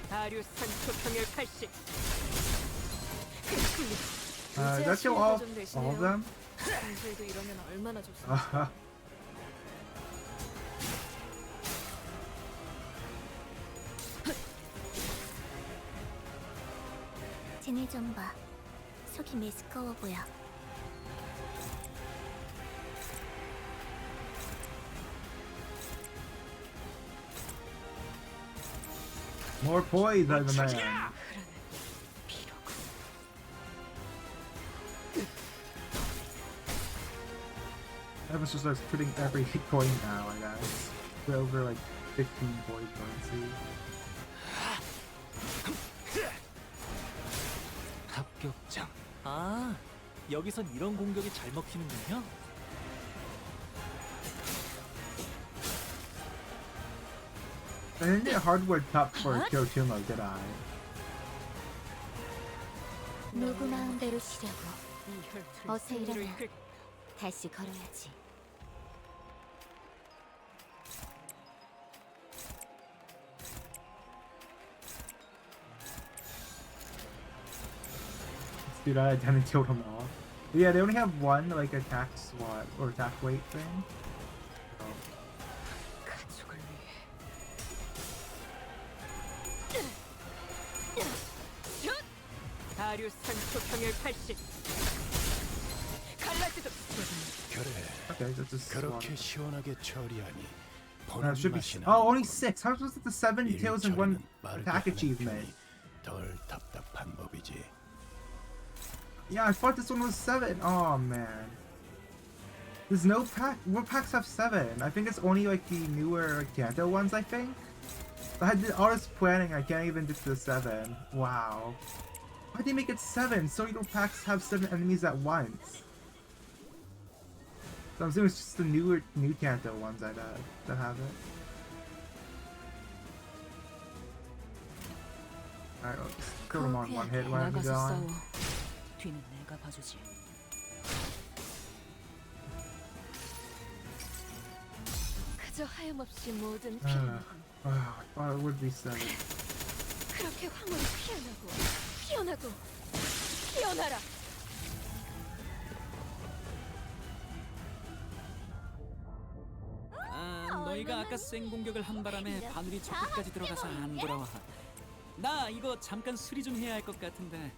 Speaker 3: 하류 산초 평열 80.
Speaker 1: That's kill all of them?
Speaker 4: 평소에도 이러면 얼마나 좋습니까?
Speaker 1: Uh,
Speaker 4: 쟤네 좀 봐. 속이 메스꺼워 보여.
Speaker 1: more poise by the man. Evans just starts putting every hit point now, I guess. We're over like 15 points currency.
Speaker 5: 합격장. 아, 여기선 이런 공격이 잘 먹히는군요.
Speaker 1: I didn't get hardware top for Kyotumo, did I?
Speaker 4: 누구 마음대로 쉬려고. 어서 일어나.
Speaker 3: 이끌
Speaker 4: 다시 걸어야지.
Speaker 1: Dude, I haven't killed them all. But yeah, they only have one like attack slot or attack weight thing. So.
Speaker 3: 가족을 위해. 하류 산초 평열 80. 갈라지도.
Speaker 2: 그래.
Speaker 1: Okay, that's just
Speaker 2: 그렇게 시원하게 처리하니 보는
Speaker 1: should be.
Speaker 2: 맛이
Speaker 1: Oh,
Speaker 2: 나.
Speaker 1: only 6. How was it the 7 kills and 1 attack achievement?
Speaker 2: 덜 답답한 법이지.
Speaker 1: Yeah, I thought this one was 7. Oh man. There's no pack. What packs have 7? I think it's only like the newer Canto ones, I think. I did all this planning, I can't even get to the 7. Wow. Why'd they make it 7? So little packs have 7 enemies at once. So I'm assuming it's just the new Canto ones that have it. Alright, let's kill them on one hit. Why don't we go
Speaker 4: 나가서
Speaker 1: on?
Speaker 4: 싸워. 뒤는 내가 봐주지.
Speaker 3: 그저 하염없이 모든
Speaker 1: I
Speaker 3: 피해나고
Speaker 1: thought it would be 7.
Speaker 3: 그렇게 황홀히 피어나고 피어나고 피어나라.
Speaker 6: 너희가 아까 쌩 공격을 한 바람에 바늘이 저 끝까지 들어가서 안 돌아와. 나 이거 잠깐 수리 좀 해야 할 것 같은데.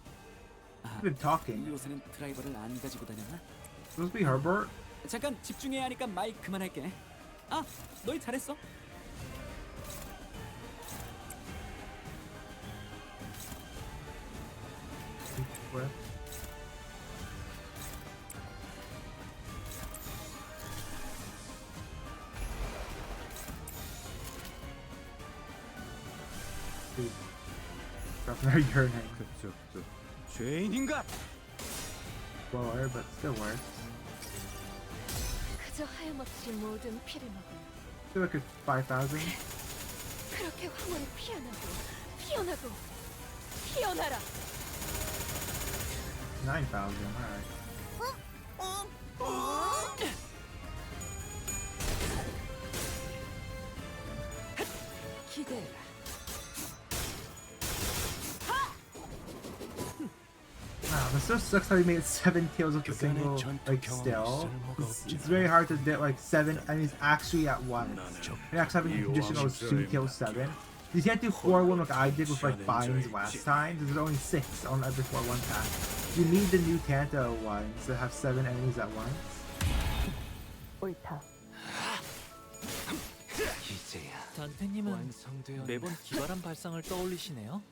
Speaker 1: I've been talking.
Speaker 6: 요새는 드라이버를 안 가지고 다녔나?
Speaker 1: Supposed to be Herbert?
Speaker 6: 잠깐 집중해야 하니까 말 그만할게. 아, 너희 잘했어.
Speaker 1: Where? Dude. Definitely your name.
Speaker 2: 그쪽도 죄인인가?
Speaker 1: Slower, but still works.
Speaker 3: 그저 하염없이 모든 피를 먹은
Speaker 1: Still like a 5,000.
Speaker 3: 그렇게 황홀히 피어나고 피어나고 피어나라.
Speaker 1: 9,000, alright.
Speaker 3: 기대해라.
Speaker 1: Wow, this just sucks how they made 7 kills with a single, like, still. It's very hard to get, like, 7 enemies actually at once. And actually having the traditional 2 kills 7. You can't do 4-1 like I did with, like, Binds last time. There's only 6 on every 4-1 pack. You need the new Canto ones that have 7 enemies at once.
Speaker 3: 옳다.
Speaker 2: 이제야
Speaker 5: 단테님은
Speaker 2: 완성되었나?
Speaker 5: 매번 기발한 발상을 떠올리시네요.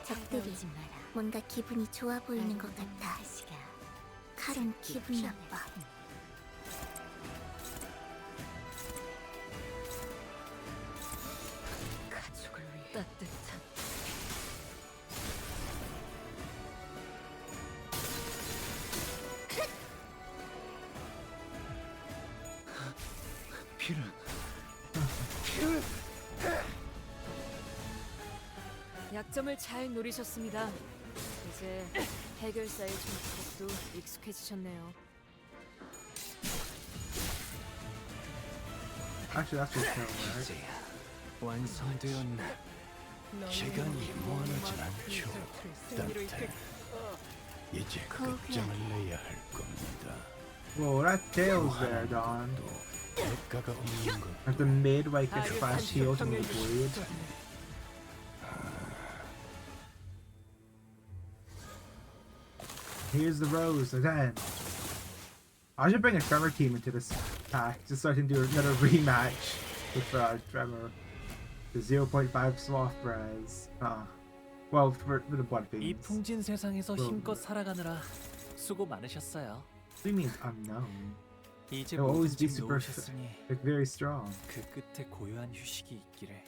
Speaker 7: 적들이 뭔가 기분이 좋아 보이는 것 같아. 칼은 기분 나빠.
Speaker 3: 가족을 위해 따뜻한
Speaker 2: 피를
Speaker 3: 약점을 잘 노리셨습니다. 이제 해결사의 정법도 익숙해지셨네요.
Speaker 1: Actually, that's what's gonna work.
Speaker 2: 이제야 완성되었나? 시간이 무한하진 않죠. 단테 이제 끝장을 내야 할 겁니다.
Speaker 1: Whoa, that tail's there, Don.
Speaker 2: 또 대가가 없는 것
Speaker 1: At the mid, like, gets flash heals from the blade. Here's the rose again. I should bring a Tremor team into this pack just so I can do another rematch with Tremor. The 0.5 sloth res. Well, for the blood
Speaker 5: 이
Speaker 1: fiends.
Speaker 5: 풍진 세상에서 힘껏 살아가느라 수고 많으셨어요.
Speaker 1: What do you mean unknown?
Speaker 5: 이제
Speaker 1: They'll always be
Speaker 5: 뭐든지
Speaker 1: super,
Speaker 5: 놓으셨으니
Speaker 1: like, very strong.
Speaker 5: 그 끝에 고요한 휴식이 있기를.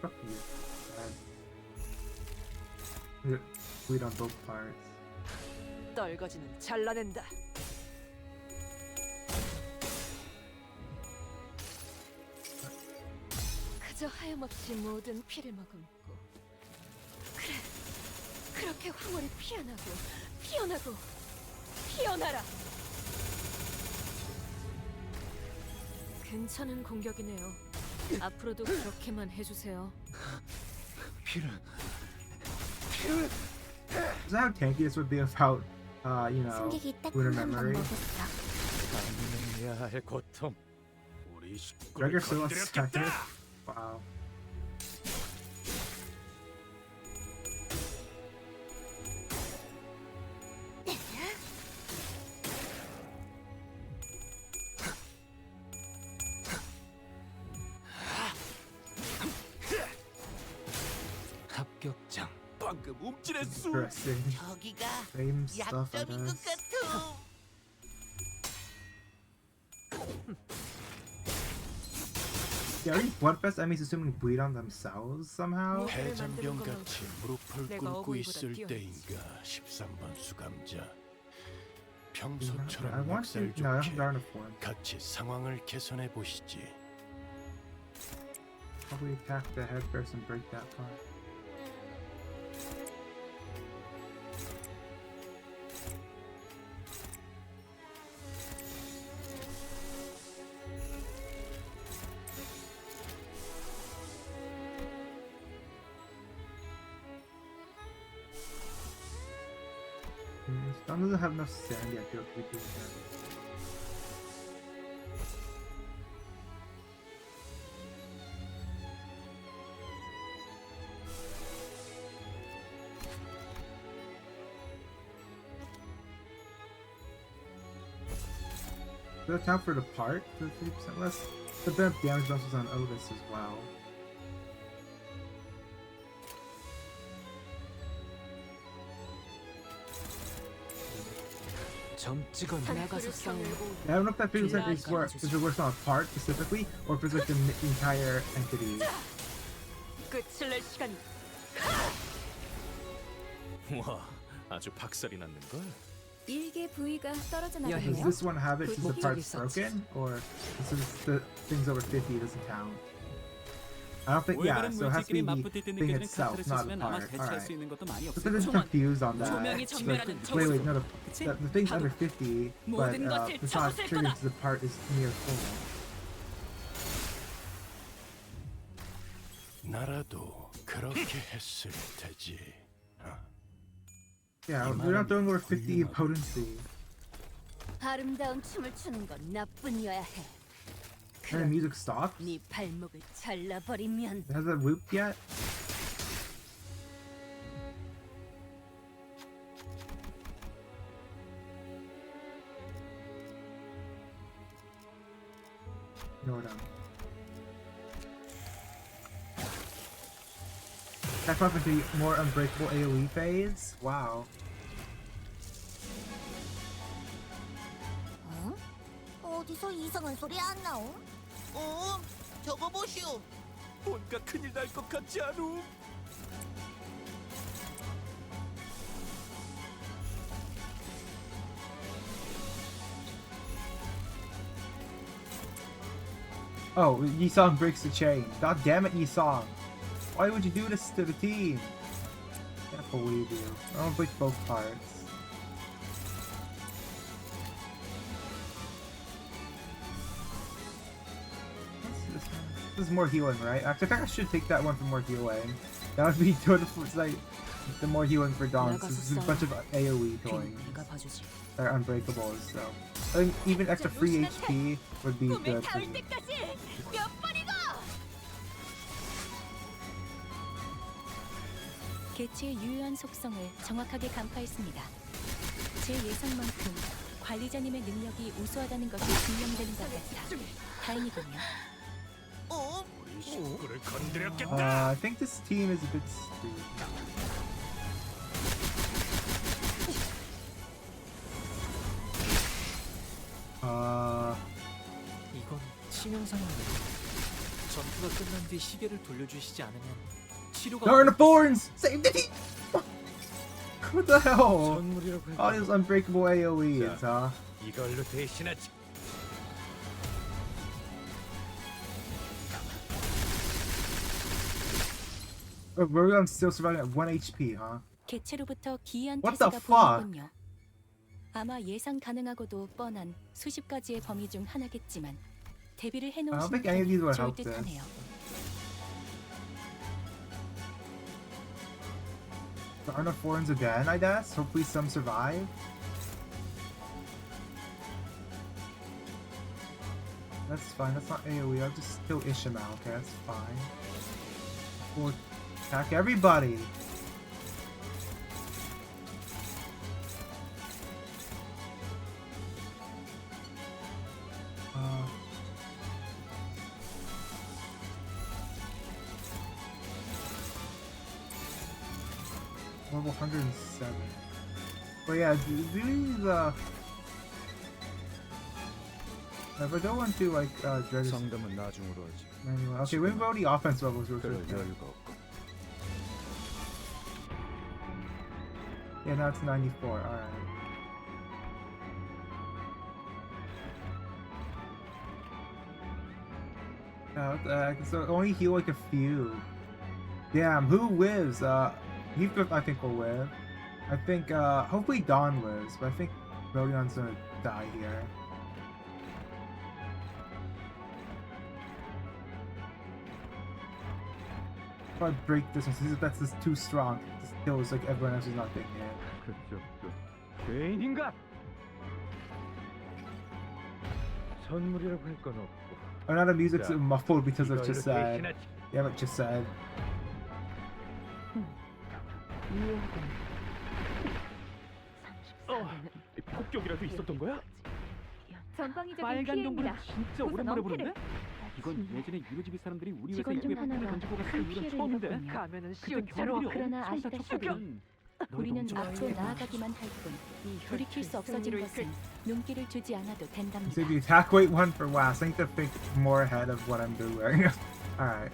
Speaker 1: Fuck you. Man. Bleed on both parts.
Speaker 3: 떨거지는 잘라낸다. 그저 하염없이 모든 피를 머금고 그래 그렇게 황홀히 피어나고 피어나고 피어나라. 괜찮은 공격이네요. 앞으로도 그렇게만 해주세요.
Speaker 2: 피를
Speaker 1: Is that how tanky this would be without, you know,
Speaker 7: 승객이 딱
Speaker 1: lunar
Speaker 7: 한 번
Speaker 1: memory?
Speaker 7: 먹었어.
Speaker 2: 감내야 할 고통. 우리 식구를
Speaker 1: Gregor still has second.
Speaker 2: 건드렸겠다.
Speaker 1: Wow.
Speaker 2: 합격장. 방금 움찔했어.
Speaker 1: Interesting.
Speaker 8: 저기가
Speaker 1: Same stuff, I
Speaker 8: 약점인 것
Speaker 1: guess.
Speaker 8: 같아.
Speaker 1: Yeah, are these Bloodfest enemies assuming bleed on themselves somehow?
Speaker 2: 해잔병 같이 무릎을
Speaker 3: 내가
Speaker 2: 꿇고
Speaker 3: 어부이보다
Speaker 2: 있을
Speaker 3: 뛰어나지.
Speaker 2: 때인가 13번 수감자.
Speaker 1: I
Speaker 2: 평소처럼
Speaker 1: want to.
Speaker 2: 멱살
Speaker 1: No, I
Speaker 2: 좋게
Speaker 1: haven't gotten a form.
Speaker 2: 같이 상황을 개선해 보시지.
Speaker 1: Probably attack the head first and break that part. Stun doesn't have enough sand yet to be doing that. Does that account for the part? For 50% less? The bump damage bounces on Otis as well.
Speaker 5: 점 찍어
Speaker 3: 나가서 싸워.
Speaker 1: I don't know if that feels like it's work if it works on a part specifically, or if it's like the entire entity.
Speaker 3: 끝을 낼 시간이.
Speaker 2: 와, 아주 박살이 났는 걸.
Speaker 4: 일개 부위가 떨어져
Speaker 1: Does
Speaker 4: 나가네요.
Speaker 1: this one have it since the part's broken, or since the things over 50 doesn't count? I don't think. Yeah, so it has to be the thing itself, not the part. Alright. Just a bit confused on that.
Speaker 3: 조명이 전멸하는
Speaker 1: Wait, no, the thing's under 50, but it's not triggered since the part is near full.
Speaker 2: 나라도 그렇게 했을 테지.
Speaker 1: Yeah, we're not throwing over 50 potency.
Speaker 3: 아름다운 춤을 추는 건 나뿐이어야 해.
Speaker 1: And the music stops.
Speaker 3: 네 발목을 잘라버리면.
Speaker 1: Has it looped yet? No, no. That's up into more unbreakable AoE phase? Wow.
Speaker 7: 어? 어디서 이상한 소리 안 나오?
Speaker 8: 저거 보시오.
Speaker 2: 뭔가 큰일 날 것 같지 않음?
Speaker 1: Oh, Yisong breaks the chain. God damn it, Yisong. Why would you do this to the team? Can't believe you. I don't break both parts. What's this one? This is more healing, right? Actually, I think I should take that one for more healing. That would be good for like the more healing for Dawn. Since this is a bunch of AoE toys that are unbreakable, so I think even extra free HP would be
Speaker 3: 꿈에
Speaker 1: good for
Speaker 3: 닿을
Speaker 1: you.
Speaker 3: 때까지 몇 번이고.
Speaker 4: 개체의 유효한 속성을 정확하게 간파했습니다. 제 예상만큼 관리자님의 능력이 우수하다는 것이 증명되는 것 같아 다행이군요.
Speaker 2: 우리 식구를 건드렸겠다.
Speaker 1: I think this team is a bit stupid.
Speaker 5: 이건 치명상인데. 전투가 끝난 뒤 시계를 돌려주시지 않으면 치료가.
Speaker 1: Darn the Thorns! Save the team! What the hell?
Speaker 2: 선물이라고 해.
Speaker 1: All these unbreakable AoEs, huh?
Speaker 2: 이걸로 대신하지.
Speaker 1: Oh, we're still surviving at 1 HP, huh?
Speaker 4: 개체로부터 기이한
Speaker 1: What the
Speaker 4: 태세가
Speaker 1: fuck?
Speaker 4: 보이군요. 아마 예상 가능하고도 뻔한 수십 가지의 범위 중 하나겠지만 대비를
Speaker 1: I don't
Speaker 4: 해놓으신
Speaker 1: think any of these would
Speaker 4: 좋을
Speaker 1: help this.
Speaker 4: 듯하네요.
Speaker 1: There aren't enough Thorns again, I guess? Hopefully some survive. That's fine, that's not AoE, I'll just kill Ishmael, okay, that's fine. We'll attack everybody! Level 107. But yeah, these if I go into like Dragon's
Speaker 2: 상담은 나중으로 하지.
Speaker 1: manual. Okay, we've already offense levels real
Speaker 2: 그럴
Speaker 1: quick.
Speaker 2: 여유가 없고.
Speaker 1: Yeah, now it's 94. Alright. What the heck? So only heal like a few. Damn, who lives? Heathcliff I think will live. I think hopefully Dawn lives, but I think Rodion's gonna die here. If I break this one, since that's just too strong, it kills like everyone else is not getting hit.
Speaker 2: 그쪽도 죄인인가? 선물이라고 할 건 없고.
Speaker 1: Oh, now the music's
Speaker 2: Yeah.
Speaker 1: muffled because of
Speaker 2: 이걸로
Speaker 1: just said.
Speaker 2: 대신하지.
Speaker 1: Yeah, but just said.
Speaker 2: 폭격이라도 있었던 거야?
Speaker 3: 전방위적인
Speaker 6: 빨간 동굴은
Speaker 3: 피해입니다.
Speaker 6: 진짜
Speaker 3: 우선
Speaker 6: 오랜만에
Speaker 3: 엄폐를.
Speaker 6: 보는데? 이건 예전에 유로집이 사람들이 우리 회사
Speaker 4: 직원 중
Speaker 6: 입구에 폭탄을
Speaker 4: 하나가
Speaker 6: 던지고 갔을
Speaker 4: 큰
Speaker 6: 이후로
Speaker 4: 피해를
Speaker 6: 처음인데.
Speaker 4: 입었군요.
Speaker 6: 가면은
Speaker 3: 그때
Speaker 6: 시원처럼
Speaker 4: 그러나
Speaker 6: 엄청
Speaker 4: 아시다시피
Speaker 6: 다쳤거든.
Speaker 4: 우리는
Speaker 6: 너희도
Speaker 4: 앞으로
Speaker 6: 엄청
Speaker 4: 나아가기만 할 뿐 돌이킬 수 없어진 것은 눈길을 주지 않아도 된답니다.
Speaker 1: So if you attack weight one for last, I need to think more ahead of what I'm doing. Alright.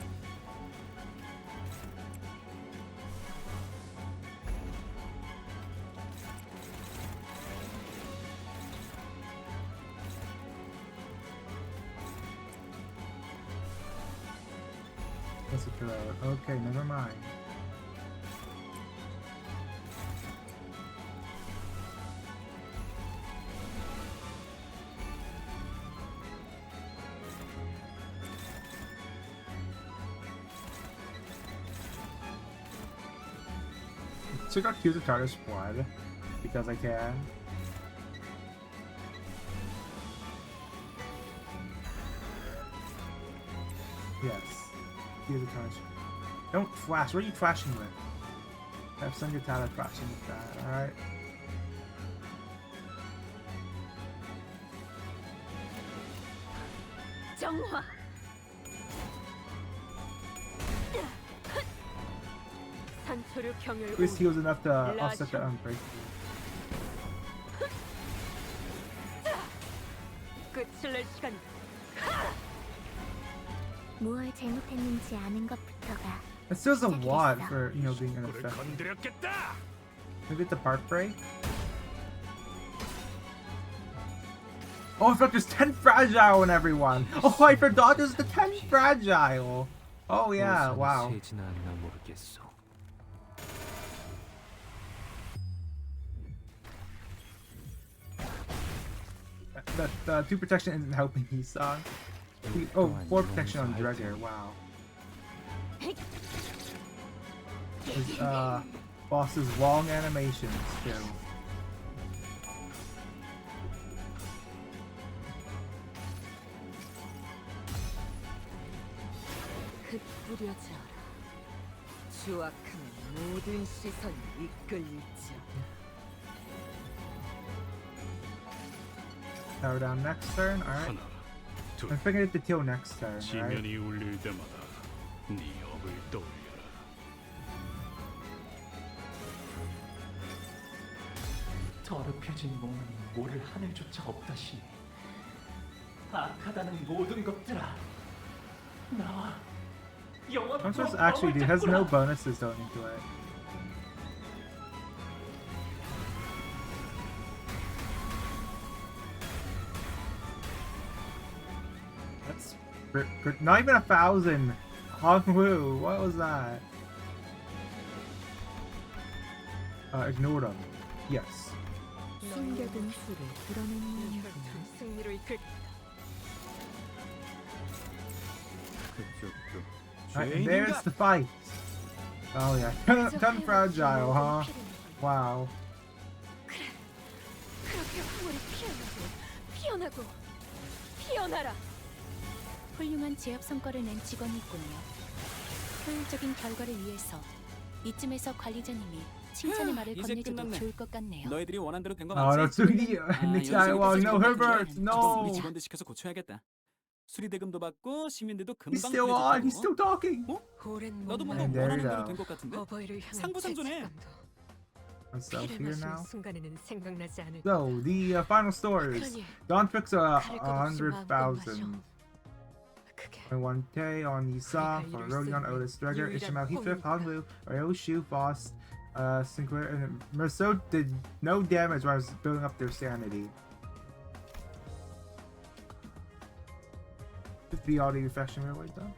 Speaker 1: That's a throw. Okay, never mind. So I got accused of Tartar's blood because I can. Yes. Accused of Tartar's. Don't flash. What are you flashing with? Have Sangatata flashing with that, alright?
Speaker 3: 정화. 산초류 경혈.
Speaker 1: At least he was enough to offset the unbreakable.
Speaker 3: 끝을 낼 시간.
Speaker 7: 무얼 잘못했는지 아는 것부터가
Speaker 1: It still a lot for, you know, being an
Speaker 2: 그를
Speaker 1: effect.
Speaker 2: 건드렸겠다.
Speaker 1: Maybe it's the part break? Oh, I forgot there's 10 fragile in everyone! Oh, I forgot there's the 10 fragile! Oh yeah, wow.
Speaker 5: 세지나 않나 모르겠어.
Speaker 1: That 2 protection isn't helping these songs. Oh, 4 protection on Dregger, wow. His boss's long animations too.
Speaker 3: 흩뿌려져라. 추악함의 모든 시선이 이끌리죠.
Speaker 1: Power down next turn, alright.
Speaker 2: 하나, 둘.
Speaker 1: I'm figuring it to kill next turn, right?
Speaker 2: 지면이 울릴 때마다 네 업을 떠올려라.
Speaker 5: 더럽혀진 몸은 모를 하늘조차 없다시니 악하다는 모든 것들아 나와
Speaker 1: I'm supposed to actually do, it has no bonuses going into it. That's not even 1,000. Hongwu, what was that? Ignore them. Yes.
Speaker 3: 숨겨둔 수를 드러내는 승리로 이끌.
Speaker 2: 그쪽도
Speaker 1: Alright, and there's the fight. Oh yeah, 10 fragile, huh? Wow.
Speaker 3: 그렇게 화물이 피어나고 피어나라.
Speaker 4: 훌륭한 제압 성과를 낸 직원이 있군요. 효율적인 결과를 위해서 이쯤에서 관리자님이 칭찬의 말을
Speaker 6: 이제
Speaker 4: 건네줘도
Speaker 6: 끝났네.
Speaker 4: 좋을 것 같네요.
Speaker 6: 너희들이 원한 대로 된 거
Speaker 1: Oh, no,
Speaker 6: 맞지?
Speaker 1: Tsugiri in the dialogue. No, Herbert, no.
Speaker 6: 우리 직원들 시켜서 고쳐야겠다. 수리대금도 받고 시민들도
Speaker 1: He's
Speaker 6: 금방
Speaker 1: still on. He's
Speaker 6: 구해주고.
Speaker 1: still talking.
Speaker 6: 너도 뭔가
Speaker 1: And there
Speaker 6: 원하는
Speaker 1: you
Speaker 6: 대로
Speaker 1: go.
Speaker 6: 된 것 같은데?
Speaker 3: 어버이를 향한
Speaker 6: 상부상조네.
Speaker 3: 죄책감도
Speaker 1: myself here now.
Speaker 4: 순간에는 생각나지 않을
Speaker 1: So the final stores. Dawn Tricks are 100,000. 21K on Yisang, on Rodion, Otis, Dregger, Ishmael, Heathcliff, Honglu, Ryoshu, Foss, Sinclair, and Merceau did no damage while I was building up their sanity. Should be all the reflection railway done.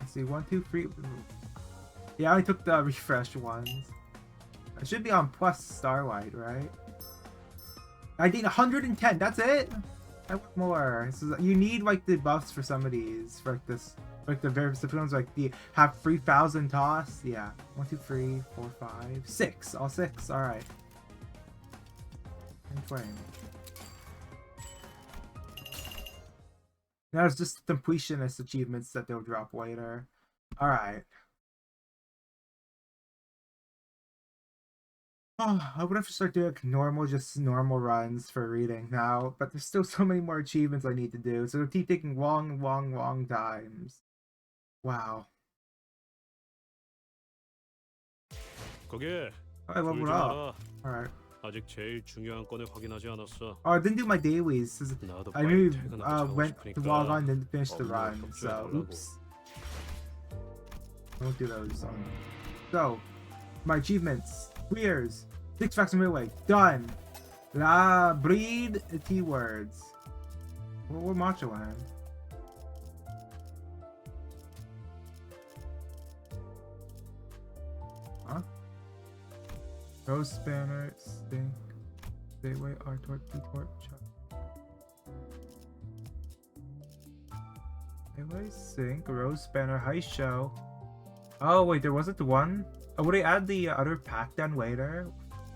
Speaker 1: Let's see, 1, 2, 3. Yeah, I only took the refresh ones. I should be on plus Starlight, right? I need 110, that's it? I want more. So you need like the buffs for some of these, for like this, like the very specific ones, like the have 3,000 toss. Yeah, 1, 2, 3, 4, 5, 6. All 6. All right. And flame. Now it's just completionist achievements that they'll drop later. All right. Oh, I would have to start doing just normal runs for reading now, but there's still so many more achievements I need to do, so it'll keep taking long times. Wow.
Speaker 2: 거기.
Speaker 1: I leveled up. Alright.
Speaker 2: 아직 제일 중요한 건을 확인하지 않았어.
Speaker 1: Oh, I didn't do my dailies.
Speaker 2: 나도
Speaker 1: I
Speaker 2: 빨리
Speaker 1: maybe
Speaker 2: 퇴근하고
Speaker 1: went
Speaker 2: 자고
Speaker 1: to log on
Speaker 2: 싶으니까.
Speaker 1: and didn't finish the run,
Speaker 2: 업무
Speaker 1: so
Speaker 2: 협조해달라고.
Speaker 1: oops. I won't do those. So, my achievements. Queers. 6 Faction Railway. Done. La breed T-words. What macho land? Huh? Rose Spanner, Stink, Gateway, R-Tort, P-Tort, Chuck. Gateway, Sink, Rose Spanner, High Show. Oh wait, there wasn't one? Oh, would I add the other pack then later?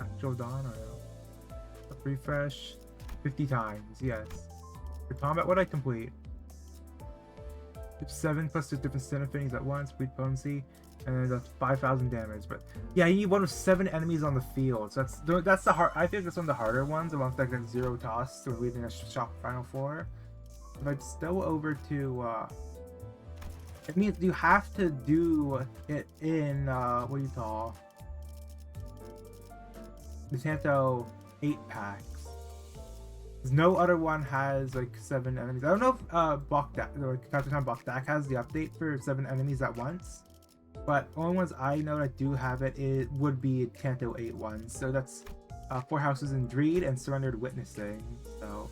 Speaker 1: Actual Dawn or no? Refresh 50 times, yes. For combat, what I complete? 7 plus 2 different stand affinities at once, bleed potency, and that's 5,000 damage. But yeah, you need one of 7 enemies on the field. So that's the hard. I think that's one of the harder ones, along with like 0 toss to leading a shock final 4. But it's still over to. It means you have to do it in what do you call the Canto 8 packs. No other one has like 7 enemies. I don't know if Bokdak or Kanto Bokdak has the update for 7 enemies at once, but only ones I know that do have it would be Canto 8 ones. So that's 4 houses in Dreed and Surrendered Witnessing. So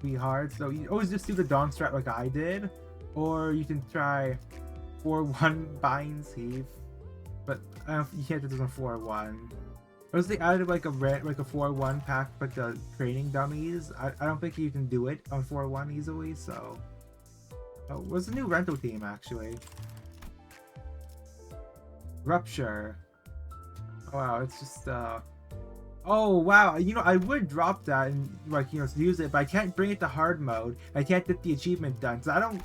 Speaker 1: be hard. So you always just do the Dawn strat like I did, or you can try 4-1 Binds Heath, but you can't do this on 4-1. Unless they added like a 4-1 pack like the training dummies. I don't think you can do it on 4-1 easily. So what's the new rental team actually? Rupture. Oh, wow, it's just oh wow, you know, I would drop that and like, you know, use it, but I can't bring it to hard mode. I can't get the achievement done. So I don't.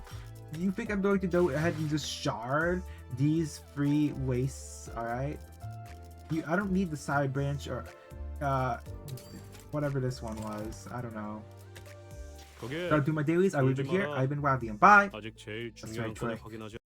Speaker 1: You think I'm going to go ahead and just shard these free wastes? All right. I don't need the side branch or whatever this one was. I don't know. Gotta do my dailies. I leave it here. I've been Wildly and bye.
Speaker 2: 아직 제일
Speaker 1: That's
Speaker 2: 중요한
Speaker 1: right,
Speaker 2: 건을
Speaker 1: Trick.
Speaker 2: 확인하지